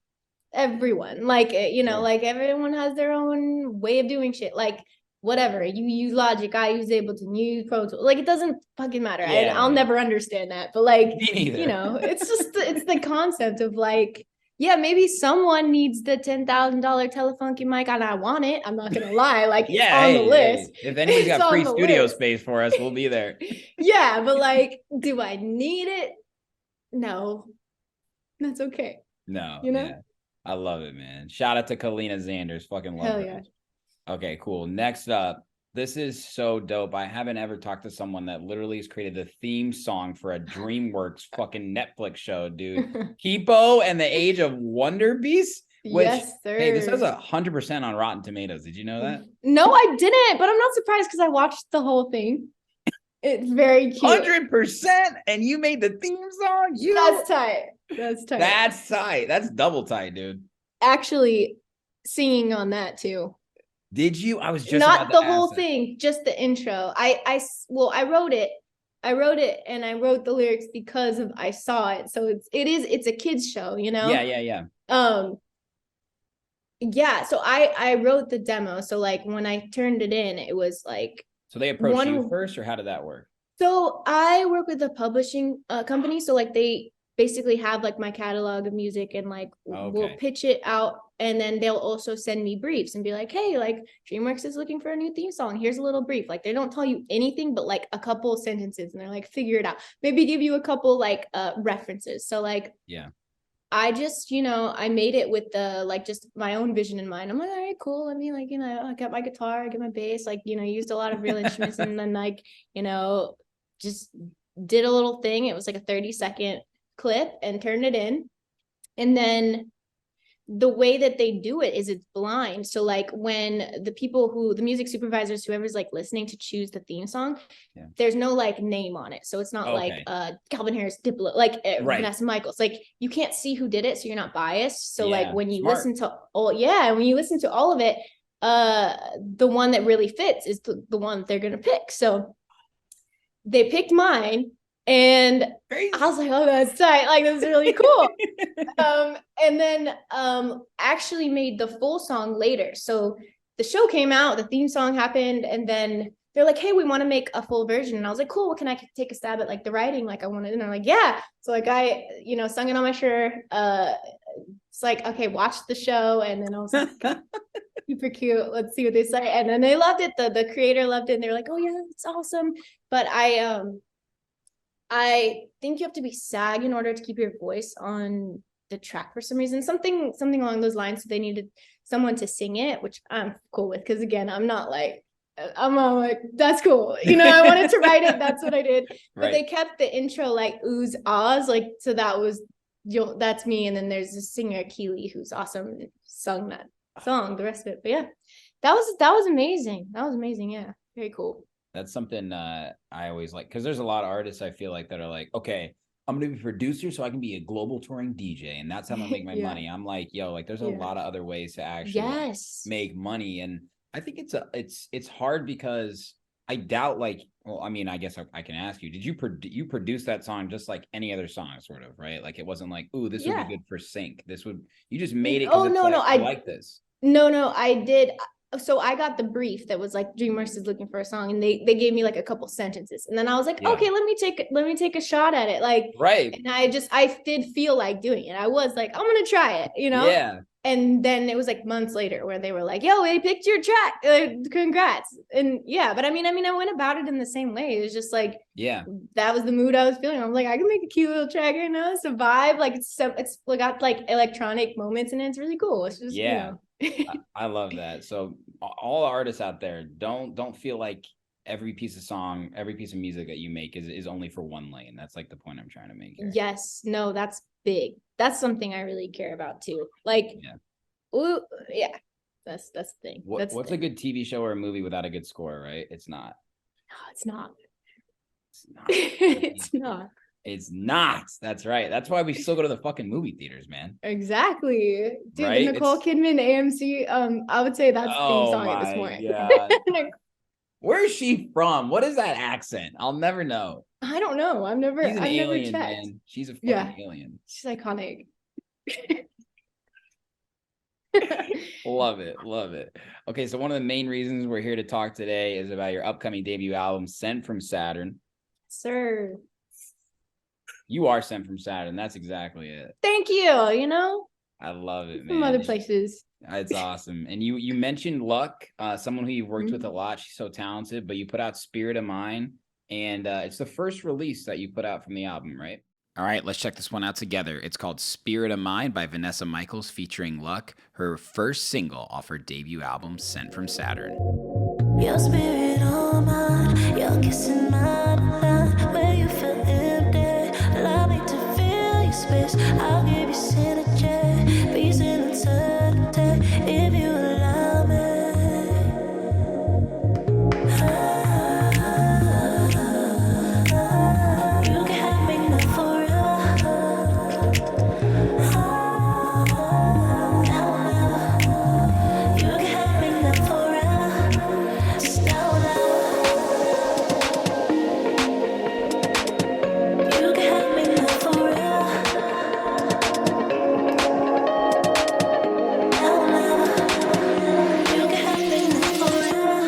everyone. Like you know, like everyone has their own way of doing shit. Like whatever, you use Logic, I use Ableton, you use Pro Tools. Like it doesn't fucking matter. I'll never understand that, but like you know, it's just it's the concept of like, yeah, maybe someone needs the $10,000 Telefunky mic and I want it. I'm not gonna lie, like it's on the list. If anybody's got free studio space for us, we'll be there. Yeah, but like, do I need it? No, that's okay. No, you know. I love it, man. Shout out to Kaleena Zanders. Fucking love her. Yeah. Okay, cool. Next up, this is so dope. I haven't ever talked to someone that literally has created the theme song for a Dreamworks fucking Netflix show, dude. KIPO and the Age of Wonderbeasts. Which, yes, sir. Hey, this has 100% on Rotten Tomatoes. Did you know that? No, I didn't, but I'm not surprised because I watched the whole thing. It's very cute. 100%, and you made the theme song. That's tight. That's tight. That's tight. That's double tight, dude. Actually, singing on that too. Did you? I was just not the whole thing, just the intro. I wrote it. I wrote it and I wrote the lyrics because of I saw it. So it's a kids show, you know? Yeah. Yeah, so I wrote the demo. So like when I turned it in, it was like, so they approached you first, or how did that work? So I work with a publishing company. So like they basically have like my catalog of music and like we'll pitch it out, and then they'll also send me briefs and be like, hey, like Dreamworks is looking for a new theme song, here's a little brief. Like they don't tell you anything but like a couple of sentences, and they're like, figure it out, maybe give you a couple like references. So like I just, you know, I made it with the like just my own vision in mind. I'm like, all right, cool. I mean, like, you know, I got my guitar, I get my bass, like, you know, used a lot of real instruments, and then like, you know, just did a little thing. It was like a 30-second clip and turned it in. And then the way that they do it is it's blind. So like when the music supervisors, whoever's like listening to choose the theme song, there's no like name on it. So it's not like Calvin Harris, Diplo, like Vanessa Michaels. Like you can't see who did it, so you're not biased. So like when you listen to when you listen to all of it, the one that really fits is the one they're gonna pick. So they picked mine. And I was like, oh, that's tight. Like, that's really cool. And then actually made the full song later. So the show came out, the theme song happened, and then they're like, hey, we want to make a full version. And I was like, cool, can I take a stab at like the writing? Like I wanted, and they're like, yeah. So like I, sung it on my shirt. It's like, okay, watch the show. And then I was like, super cute. Let's see what they say. And then they loved it. The creator loved it. And they're like, oh yeah, it's awesome. But I think you have to be SAG in order to keep your voice on the track for some reason. Something along those lines. So they needed someone to sing it, which I'm cool with. Because again, I'm like, that's cool. I wanted to write it. That's what I did. But Right. they kept the intro like oohs, ahs. Like, so that was, that's me. And then there's this singer, Keely, who's awesome and sung that song, the rest of it. But yeah, that was amazing. That was amazing. Yeah. Very cool. That's something I always like, because there's a lot of artists I feel like that are like, okay, I'm gonna be a producer so I can be a global touring DJ, and that's how I'm gonna make my Yeah. money. I'm like, yo, like there's a Yeah. lot of other ways to actually like, Yes. make money, and I think it's hard because I doubt like, well, I mean, I guess I can ask you, did you produce that song just like any other song, sort of, right? Like it wasn't like, ooh, this would Yeah. be good for sync. You just made it. Oh, It's no, like, no, I like this. No, I did. So I got the brief that was like Dreamworks is looking for a song, and they gave me like a couple sentences, and then I was like, Yeah. okay, let me take a shot at it, like, Right. and I did feel like doing it. I was like, I'm gonna try it, Yeah. And then it was like months later where they were like, yo, we picked your track, congrats. And yeah, but I mean, I went about it in the same way. It was just like, Yeah. that was the mood I was feeling. I was like, I can make a cute little track right now. It's a vibe. Like it's got like electronic moments in it. It's really cool. It's just, Yeah. I love that. So all artists out there, don't feel like every piece of music that you make is only for one lane. That's like the point I'm trying to make here. Yes, no, that's big. That's something I really care about too. Like, Yeah. ooh, yeah, that's the thing. What's a good TV show or a movie without a good score, right? It's not. No, it's not. It's not. It's not. It's not. That's right. That's why we still go to the fucking movie theaters, man. Exactly. Dude, Right? the Nicole Kidman AMC, I would say that's the theme song at this point. God. Where is she from? What is that accent? I'll never know. I don't know. I've never Alien, checked. man. She's a fucking Yeah. alien. She's iconic. Love it. Okay, so one of the main reasons we're here to talk today is about your upcoming debut album, Sent from Saturn. Sir. You are sent from Saturn. That's exactly it. Thank you. I love it, man. From other places. It's awesome. And you mentioned Luck, someone who you've worked with a lot. She's so talented, but you put out Spirit of Mine, and it's the first release that you put out from the album, right? All right, let's check this one out together. It's called Spirit of Mine by Venessa Michaels featuring Luck, her first single off her debut album, Sent from Saturn. Your spirit on mine, your kissing mine, where you feel empty. Allow me to fill your space. I'll give you synergy, peace and uncertainty, if you allow me. You can have me now forever. You can have me now forever. Just now and you can have me now forever. Now and you can have me now forever.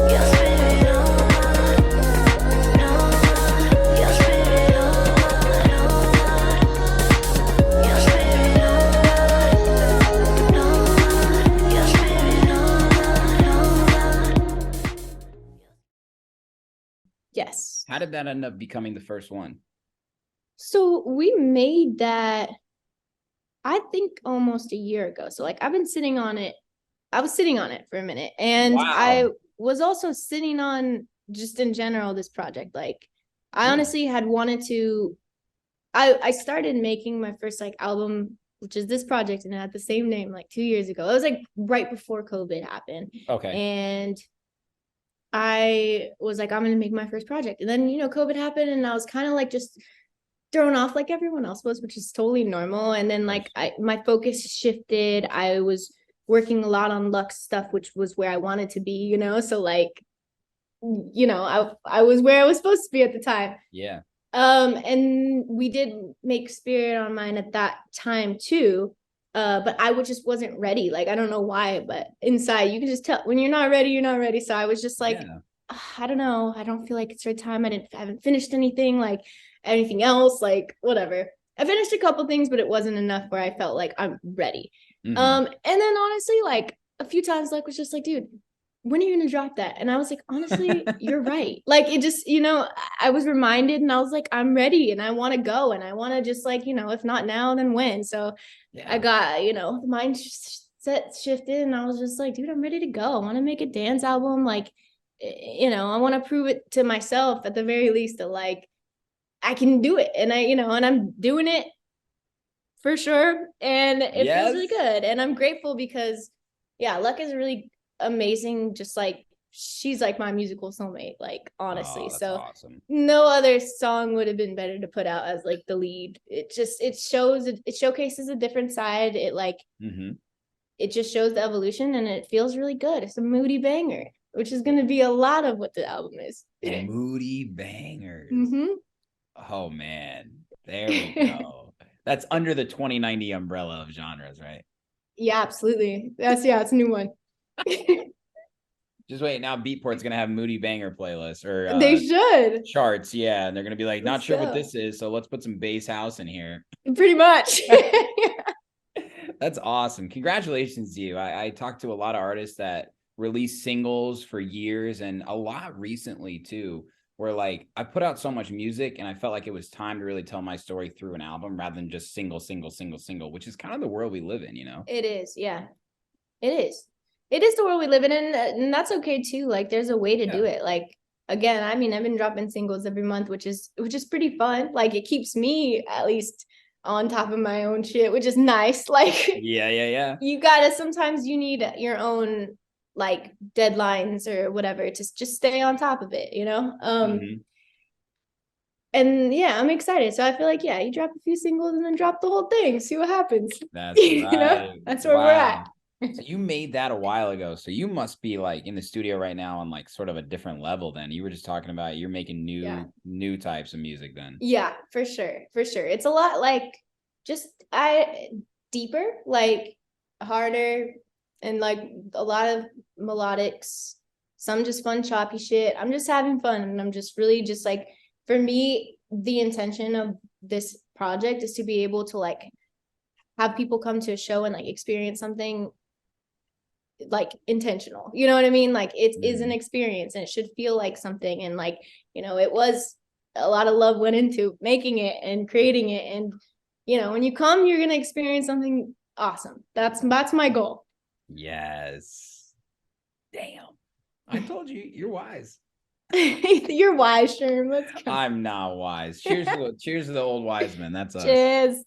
Your spirit on mine, no mine. Your spirit on mine, no mine. Your spirit on mine, no mine. Your spirit on mine, no mine. Yes. How did that end up becoming the first one? So we made that, I think, almost a year ago. So like I've been sitting on it. I was sitting on it for a minute, and Wow. I was also sitting on just in general this project. Like I honestly had wanted to. I started making my first like album, which is this project, and it had the same name like 2 years ago. It was like right before COVID happened. Okay. And I was like, I'm gonna make my first project. And then, COVID happened, and I was kind of like just thrown off like everyone else was, which is totally normal. And then like my focus shifted. I was working a lot on Lux stuff, which was where I wanted to be, you know? So like, you know, I was where I was supposed to be at the time. Yeah. And we did make Spirit on Mine at that time too. But I just wasn't ready. Like, I don't know why, but inside you can just tell when you're not ready, you're not ready. So I was just like, I don't know. I don't feel like it's right time. I haven't finished anything else, like whatever. I finished a couple things, but it wasn't enough where I felt like I'm ready. And then honestly, like a few times, like was just like, dude, when are you gonna drop that? And I was like, honestly, you're right. Like it just, you know, I was reminded and I was like, I'm ready and I want to go and I want to just like, you know, if not now, then when? So I got, you know, the mindset shifted and I was just like, dude, I'm ready to go. I want to make a dance album. Like, you know, I want to prove it to myself at the very least that like, I can do it. And and I'm doing it for sure. And it feels really good. And I'm grateful because Luck is really amazing. Just like, she's like my musical soulmate, like honestly. So awesome. No other song would have been better to put out as like the lead. It showcases a different side. It like, it just shows the evolution and it feels really good. It's a moody banger, which is going to be a lot of what the album is. Moody bangers. Oh man, there we go. That's under the 2090 umbrella of genres, right? Yeah, absolutely. It's a new one. Just wait, now Beatport's gonna have moody banger playlists or they should charts, yeah, and they're gonna be like, not sure what this is, so let's put some bass house in here. Pretty much. That's awesome. Congratulations to you. I talked to a lot of artists that released singles for years and a lot recently too, where like I put out so much music and I felt like it was time to really tell my story through an album rather than just single, which is kind of the world we live in, you know? It is, yeah. It is the world we live in, and that's okay too. Like there's a way to do it. Like again, I mean, I've been dropping singles every month, which is pretty fun. Like it keeps me at least on top of my own shit, which is nice. Like yeah. Sometimes you need your own like deadlines or whatever to just stay on top of it, you know? And yeah, I'm excited. So I feel like, you drop a few singles and then drop the whole thing, see what happens. That's right. You know? That's where we're at. So you made that a while ago. So you must be like in the studio right now on like sort of a different level then. You were just talking about you're making new types of music then. Yeah, for sure. It's a lot like deeper, like harder, and like a lot of melodics, some just fun choppy shit. I'm just having fun and I'm just really just like, for me, the intention of this project is to be able to like have people come to a show and like experience something like intentional, you know what I mean? Like it is an experience and it should feel like something. And like, you know, it was a lot of love went into making it and creating it. And, you know, when you come, you're going to experience something awesome. That's my goal. Yes. Damn. I told you, you're wise. You're wise, Sherm. Let's go. I'm not wise. Cheers to the old wise men. That's us. Cheers.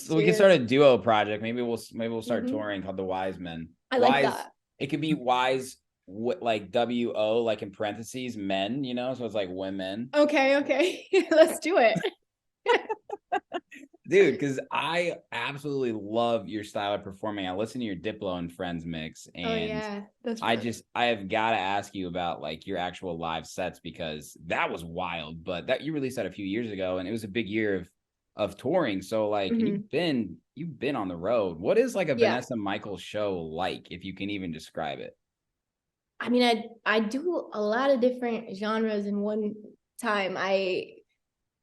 We can start a duo project. Maybe we'll start touring called the Wise Men. I like that. It could be wise, like WO, like in parentheses, men. You know, so it's like women. Okay. Let's do it. Dude, because I absolutely love your style of performing. I listen to your Diplo and Friends mix, and I have got to ask you about like your actual live sets because that was wild. But that you released that a few years ago, and it was a big year of touring. So like you've been on the road. What is like a Venessa Michaels show like, if you can even describe it? I mean, I do a lot of different genres in one time.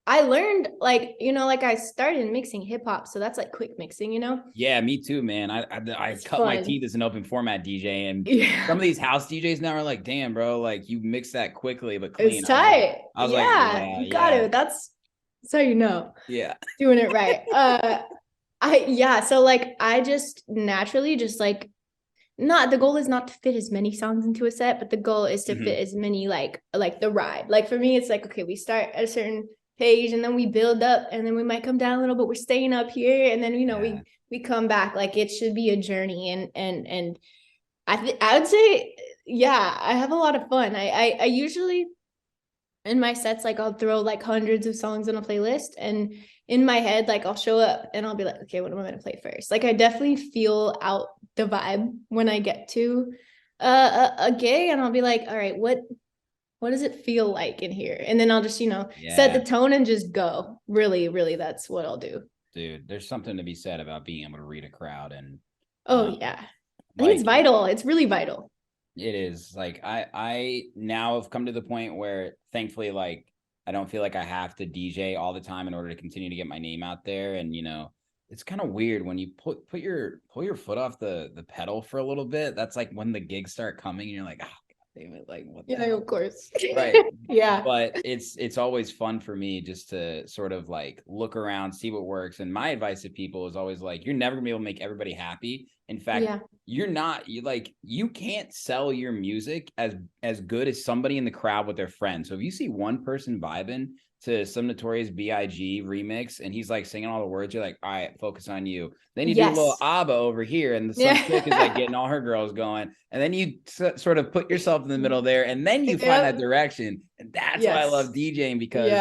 I learned like, you know, like I started mixing hip hop. So that's like quick mixing, you know? Yeah, me too, man. I cut my teeth as an open format DJ. And some of these house DJs now are like, damn, bro, like you mix that quickly, but clean. It's tight. I was like, you got it. That's so, you know, doing it right. So like, I just naturally just like, the goal is not to fit as many songs into a set, but the goal is to fit as many, like the ride. Like for me, it's like, okay, we start at a certain page and then we build up and then we might come down a little, but we're staying up here. And then, you know, we come back. Like it should be a journey. And I would say, I have a lot of fun. I usually in my sets, like I'll throw like hundreds of songs on a playlist, and in my head, like I'll show up and I'll be like, okay, what am I going to play first? Like I definitely feel out the vibe when I get to a gig, and I'll be like, all right, what does it feel like in here? And then I'll just, set the tone and just go. Really, really, that's what I'll do. Dude, there's something to be said about being able to read a crowd. And I think it's vital. It's really vital. It is. Like, I now have come to the point where, thankfully, like, I don't feel like I have to DJ all the time in order to continue to get my name out there. And, it's kind of weird when you pull your foot off the pedal for a little bit. That's like when the gigs start coming and you're like, damn it, like, what the hell? Of course. Right. Yeah. But it's always fun for me just to sort of like look around, see what works. And my advice to people is always like, you're never gonna be able to make everybody happy. In fact, you can't sell your music as good as somebody in the crowd with their friends. So if you see one person vibing to some Notorious B.I.G. remix and he's like singing all the words, you're like, all right, focus on you. Then you do a little ABBA over here and some chick is like getting all her girls going. And then you sort of put yourself in the middle there and then you find that direction. And that's why I love DJing, because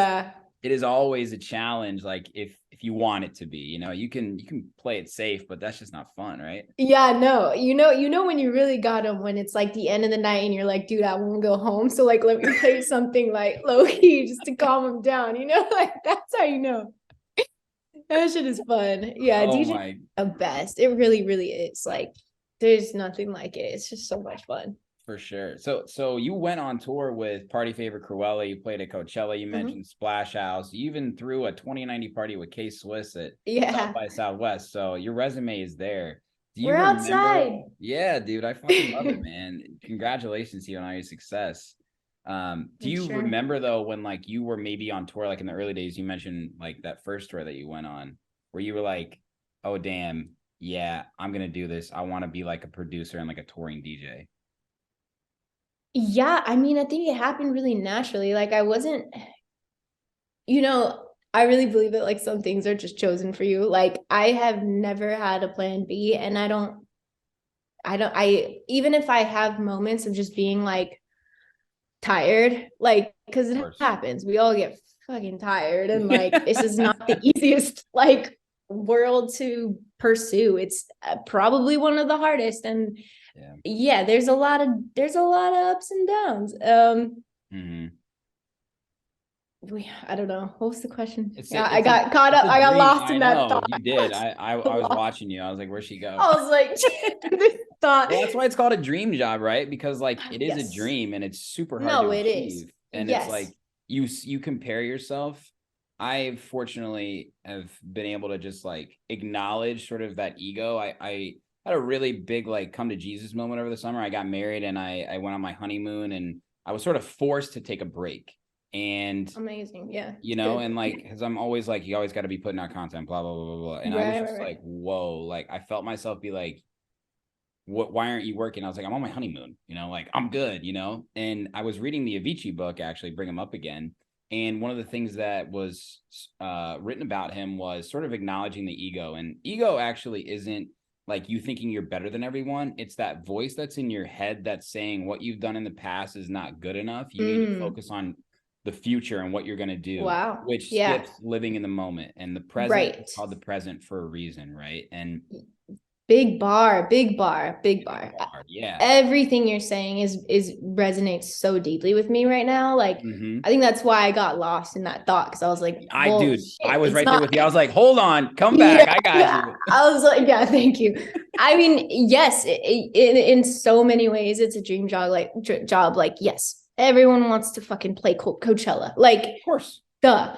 it is always a challenge. Like if you want it to be, you can play it safe, but that's just not fun, right? Yeah, no, when you really got them, when it's like the end of the night and you're like, dude, I want to go home. So like, let me play something like low key just to calm them down, like that's how you know. That shit is fun. Yeah, DJ is the best. It really, really is. Like, there's nothing like it. It's just so much fun. For sure. So you went on tour with Party Favorite Cruella. You played at Coachella. You mentioned Splash House. You even threw a 2090 party with K Swiss at South by Southwest. So your resume is there. We're outside. Yeah, dude. I fucking love it, man. Congratulations to you on all your success. Do you remember though when like you were maybe on tour, like in the early days, you mentioned like that first tour that you went on where you were like, oh damn, yeah, I'm gonna do this. I want to be like a producer and like a touring DJ. Yeah, I mean, I think it happened really naturally. Like I wasn't, I really believe that like some things are just chosen for you. Like I have never had a plan B, and even if I have moments of just being like tired, like, because it happens, we all get fucking tired, and like this is not the easiest like world to pursue. It's probably one of the hardest, and there's a lot of ups and downs. I don't know. What was the question? I got caught up. I got lost in that thought. You did. I was watching you. I was like, where'd she go? I was like, this thought. Well, that's why it's called a dream job, right? Because like it is a dream and it's super hard to achieve. And it's like you compare yourself. I fortunately have been able to just like acknowledge sort of that ego. I had a really big like come to Jesus moment over the summer. I got married and I went on my honeymoon and I was sort of forced to take a break. And amazing, yeah. And like, because I'm always like, you always got to be putting out content, blah, blah, blah, blah, blah. And I was just like, whoa, like I felt myself be like, why aren't you working? I was like, I'm on my honeymoon, like I'm good, And I was reading the Avicii book, actually, Bring Him Up Again. And one of the things that was written about him was sort of acknowledging the ego. And ego actually isn't like you thinking you're better than everyone. It's that voice that's in your head that's saying what you've done in the past is not good enough. You need to focus on the future and what you're going to do, which skips living in the moment. And the present is called the present for a reason, right? And big bar. Yeah. Everything you're saying is resonates so deeply with me right now. Like, I think that's why I got lost in that thought. Cause I was like, I was right there with you. I was like, hold on, come back. I got you. I was like, yeah, thank you. I mean, yes, in so many ways, it's a dream job. Like, yes, everyone wants to fucking play Coachella. Like, of course. Duh.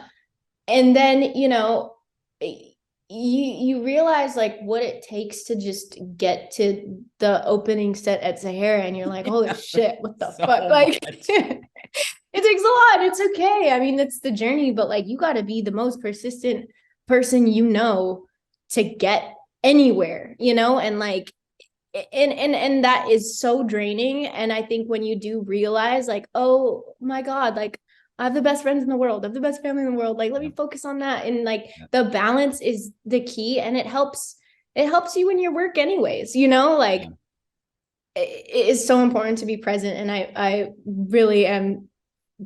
And then, you realize like what it takes to just get to the opening set at Sahara, and you're like, holy shit, what the fuck? Like it takes a lot. It's okay. I mean, it's the journey, but like you got to be the most persistent person to get anywhere, and like and that is so draining. And I think when you do realize like, oh my God, like I have the best friends in the world. I have the best family in the world. Like, let me focus on that. And like the balance is the key, and it helps you in your work anyways, like it is so important to be present. And I really am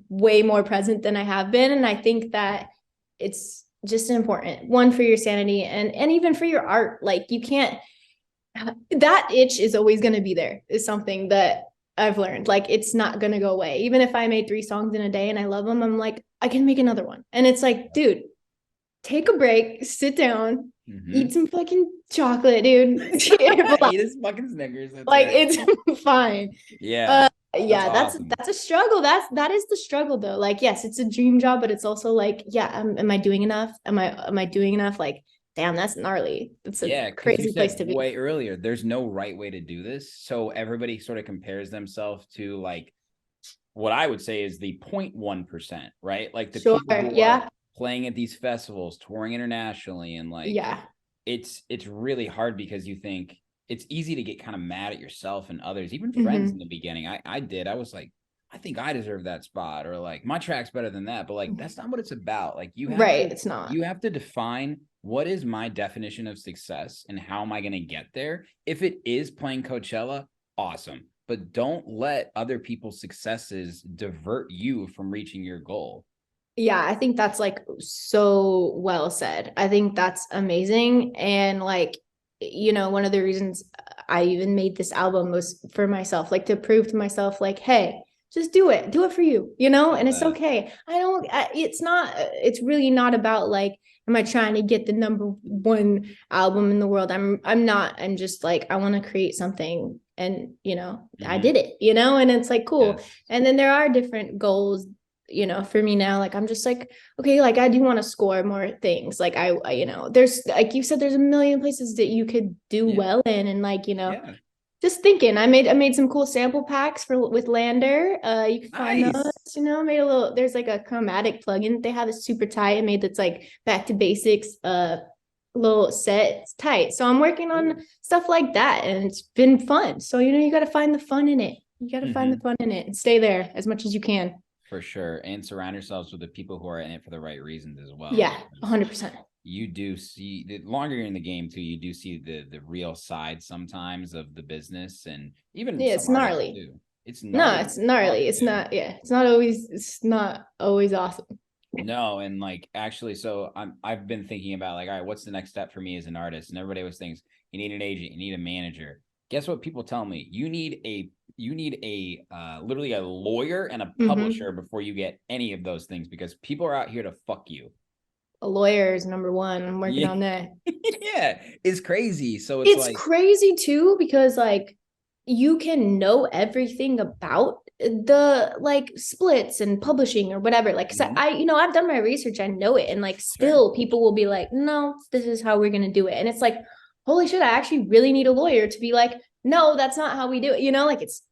way more present than I have been. And I think that it's just important, one, for your sanity and even for your art. Like you can't, that itch is always going to be there, is something that I've learned. Like, it's not going to go away. Even if I made 3 songs in a day and I love them, I'm like, I can make another one. And it's like, dude, take a break, sit down, eat some fucking chocolate, dude. Eat his fucking Snickers. Like, it's fine. Yeah. Yeah, awesome. that's a struggle. That is the struggle though. Like, yes, it's a dream job, but it's also like, yeah, am I doing enough? Am I doing enough? Like, damn, that's gnarly. It's a crazy place to be. Way earlier, there's no right way to do this. So everybody sort of compares themselves to like what I would say is the 0.1%, right? Like the people who are playing at these festivals, touring internationally, and like it's really hard because you think it's easy to get kind of mad at yourself and others, even friends in the beginning. I was like, I think I deserve that spot, or like my track's better than that. But like, that's not what it's about. Like you have it's not. You have to define what is my definition of success and how am I going to get there? If it is playing Coachella, awesome. But don't let other people's successes divert you from reaching your goal. Yeah, I think that's like so well said. I think that's amazing. And like, you know, one of the reasons I even made this album was for myself, like to prove to myself, like, hey, just do it for you, you know, and it's okay. It's really not about like, am I trying to get the #1 album in the world? I'm not. I'm just like, I want to create something, and, you know, I did it, you know, and it's like, cool. Yes. And then there are different goals, you know, for me now. Like, I'm just like, okay, like I do want to score more things. Like I you know, there's, like you said, there's a million places that you could do well in, and like, you know, just thinking, I made some cool sample packs with Lander. You can find those, you know, made a little, there's like a chromatic plugin that they have, is super tight. I made that's like back to basics, little set. It's tight. So I'm working on stuff like that, and it's been fun. So, you know, you got to find the fun in it. You got to find the fun in it and stay there as much as you can. For sure. And surround yourselves with the people who are in it for the right reasons as well. Yeah, 100%. You do see, the longer you're in the game too, you do see the real side sometimes of the business, and even it's gnarly. It's gnarly. No, it's gnarly. It's not. Yeah, it's not always awesome. No, and like actually, so I've been thinking about like, all right, what's the next step for me as an artist? And everybody always thinks you need an agent, you need a manager. Guess what people tell me? You need a literally a lawyer and a publisher before you get any of those things, because people are out here to fuck you. A lawyer is #1. I'm working on that. Yeah, it's crazy. So it's like crazy too, because like you can know everything about the like splits and publishing or whatever. Like, so I've done my research, I know it, and like still people will be like, no, this is how we're gonna do it. And it's like, holy shit, I actually really need a lawyer to be like, no, that's not how we do it. You know, like it's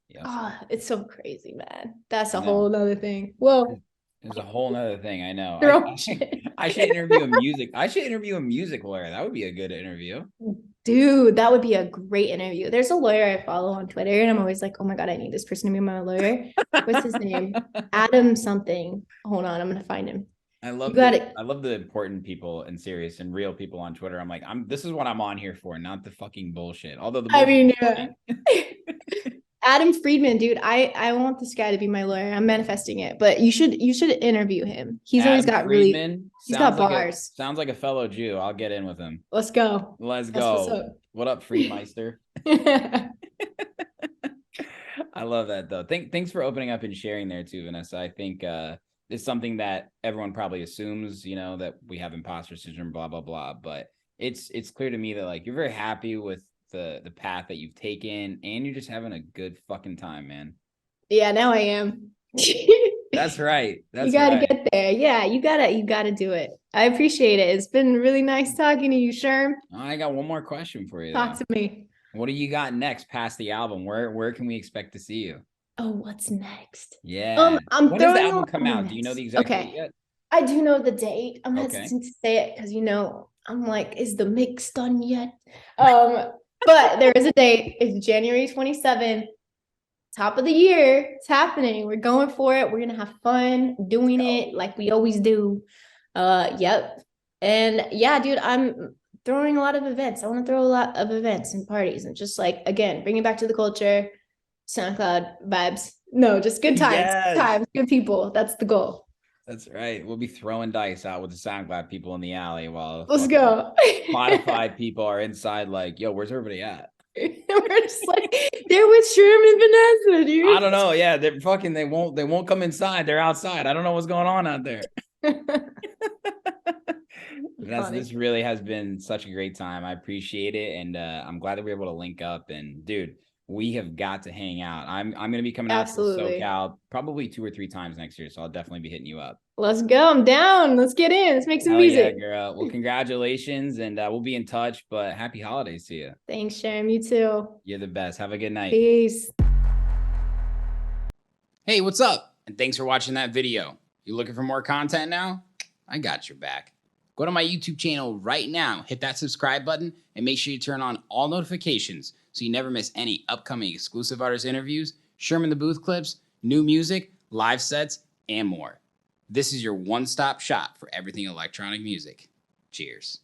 so crazy, man. That's a whole nother thing. Whoa. There's a whole nother thing. I know. I should interview a music lawyer. That would be a good interview. Dude, that would be a great interview. There's a lawyer I follow on Twitter, and I'm always like, oh my God, I need this person to be my lawyer. What's his name? Adam something. Hold on, I'm gonna find him. I love the important people and serious and real people on Twitter. I'm like, this is what I'm on here for, not the fucking bullshit. Although Adam Friedman, dude, I want this guy to be my lawyer. I'm manifesting it, but you should interview him. He's always got he's got bars. Sounds like a fellow Jew. I'll get in with him. Let's go. Let's go. What up, Friedmeister? I love that though. Thanks for opening up and sharing there too, Venessa. I think it's something that everyone probably assumes, you know, that we have imposter syndrome, blah, blah, blah. But it's clear to me that like you're very happy with the path that you've taken, and you're just having a good fucking time, man. Yeah, now I am. That's right. You gotta get there. Yeah, you gotta do it. I appreciate it. It's been really nice talking to you, Sherm. I got one more question for you. Talk to me. What do you got next past the album? Where can we expect to see you? Oh, what's next? Yeah. When does the album come out? Do you know the exact date yet? I do know the date. I'm hesitant to say it because, you know, I'm like, is the mix done yet? But there is a date. It's January 27th. Top of the year. It's happening. We're going for it. We're gonna have fun doing it like we always do. Yep. And yeah, dude, I'm throwing a lot of events. I want to throw a lot of events and parties and just like, again, bring it back to the culture, SoundCloud vibes. No, just good times. Yes. Good times, good people. That's the goal. That's right. We'll be throwing dice out with the SoundCloud people in the alley while let's go. Spotify people are inside like, yo, where's everybody at? We're just like, they're with Sherm and Venessa, dude. I don't know. Yeah, they're fucking. They won't come inside. They're outside. I don't know what's going on out there. This really has been such a great time. I appreciate it, and I'm glad that we were able to link up. And dude, we have got to hang out. I'm gonna be coming out to SoCal probably 2 or 3 times next year, so I'll definitely be hitting you up. Let's go. I'm down. Let's get in. Let's make some music. Yeah, girl. Well, congratulations, and we'll be in touch. But happy holidays to you. Thanks, Sherm. You too. You're the best. Have a good night. Peace. Hey, what's up? And thanks for watching that video. You looking for more content now? I got your back. Go to my YouTube channel right now, hit that subscribe button, and make sure you turn on all notifications so you never miss any upcoming exclusive artist interviews, Sherm in the Booth clips, new music, live sets, and more. This is your one-stop shop for everything electronic music. Cheers.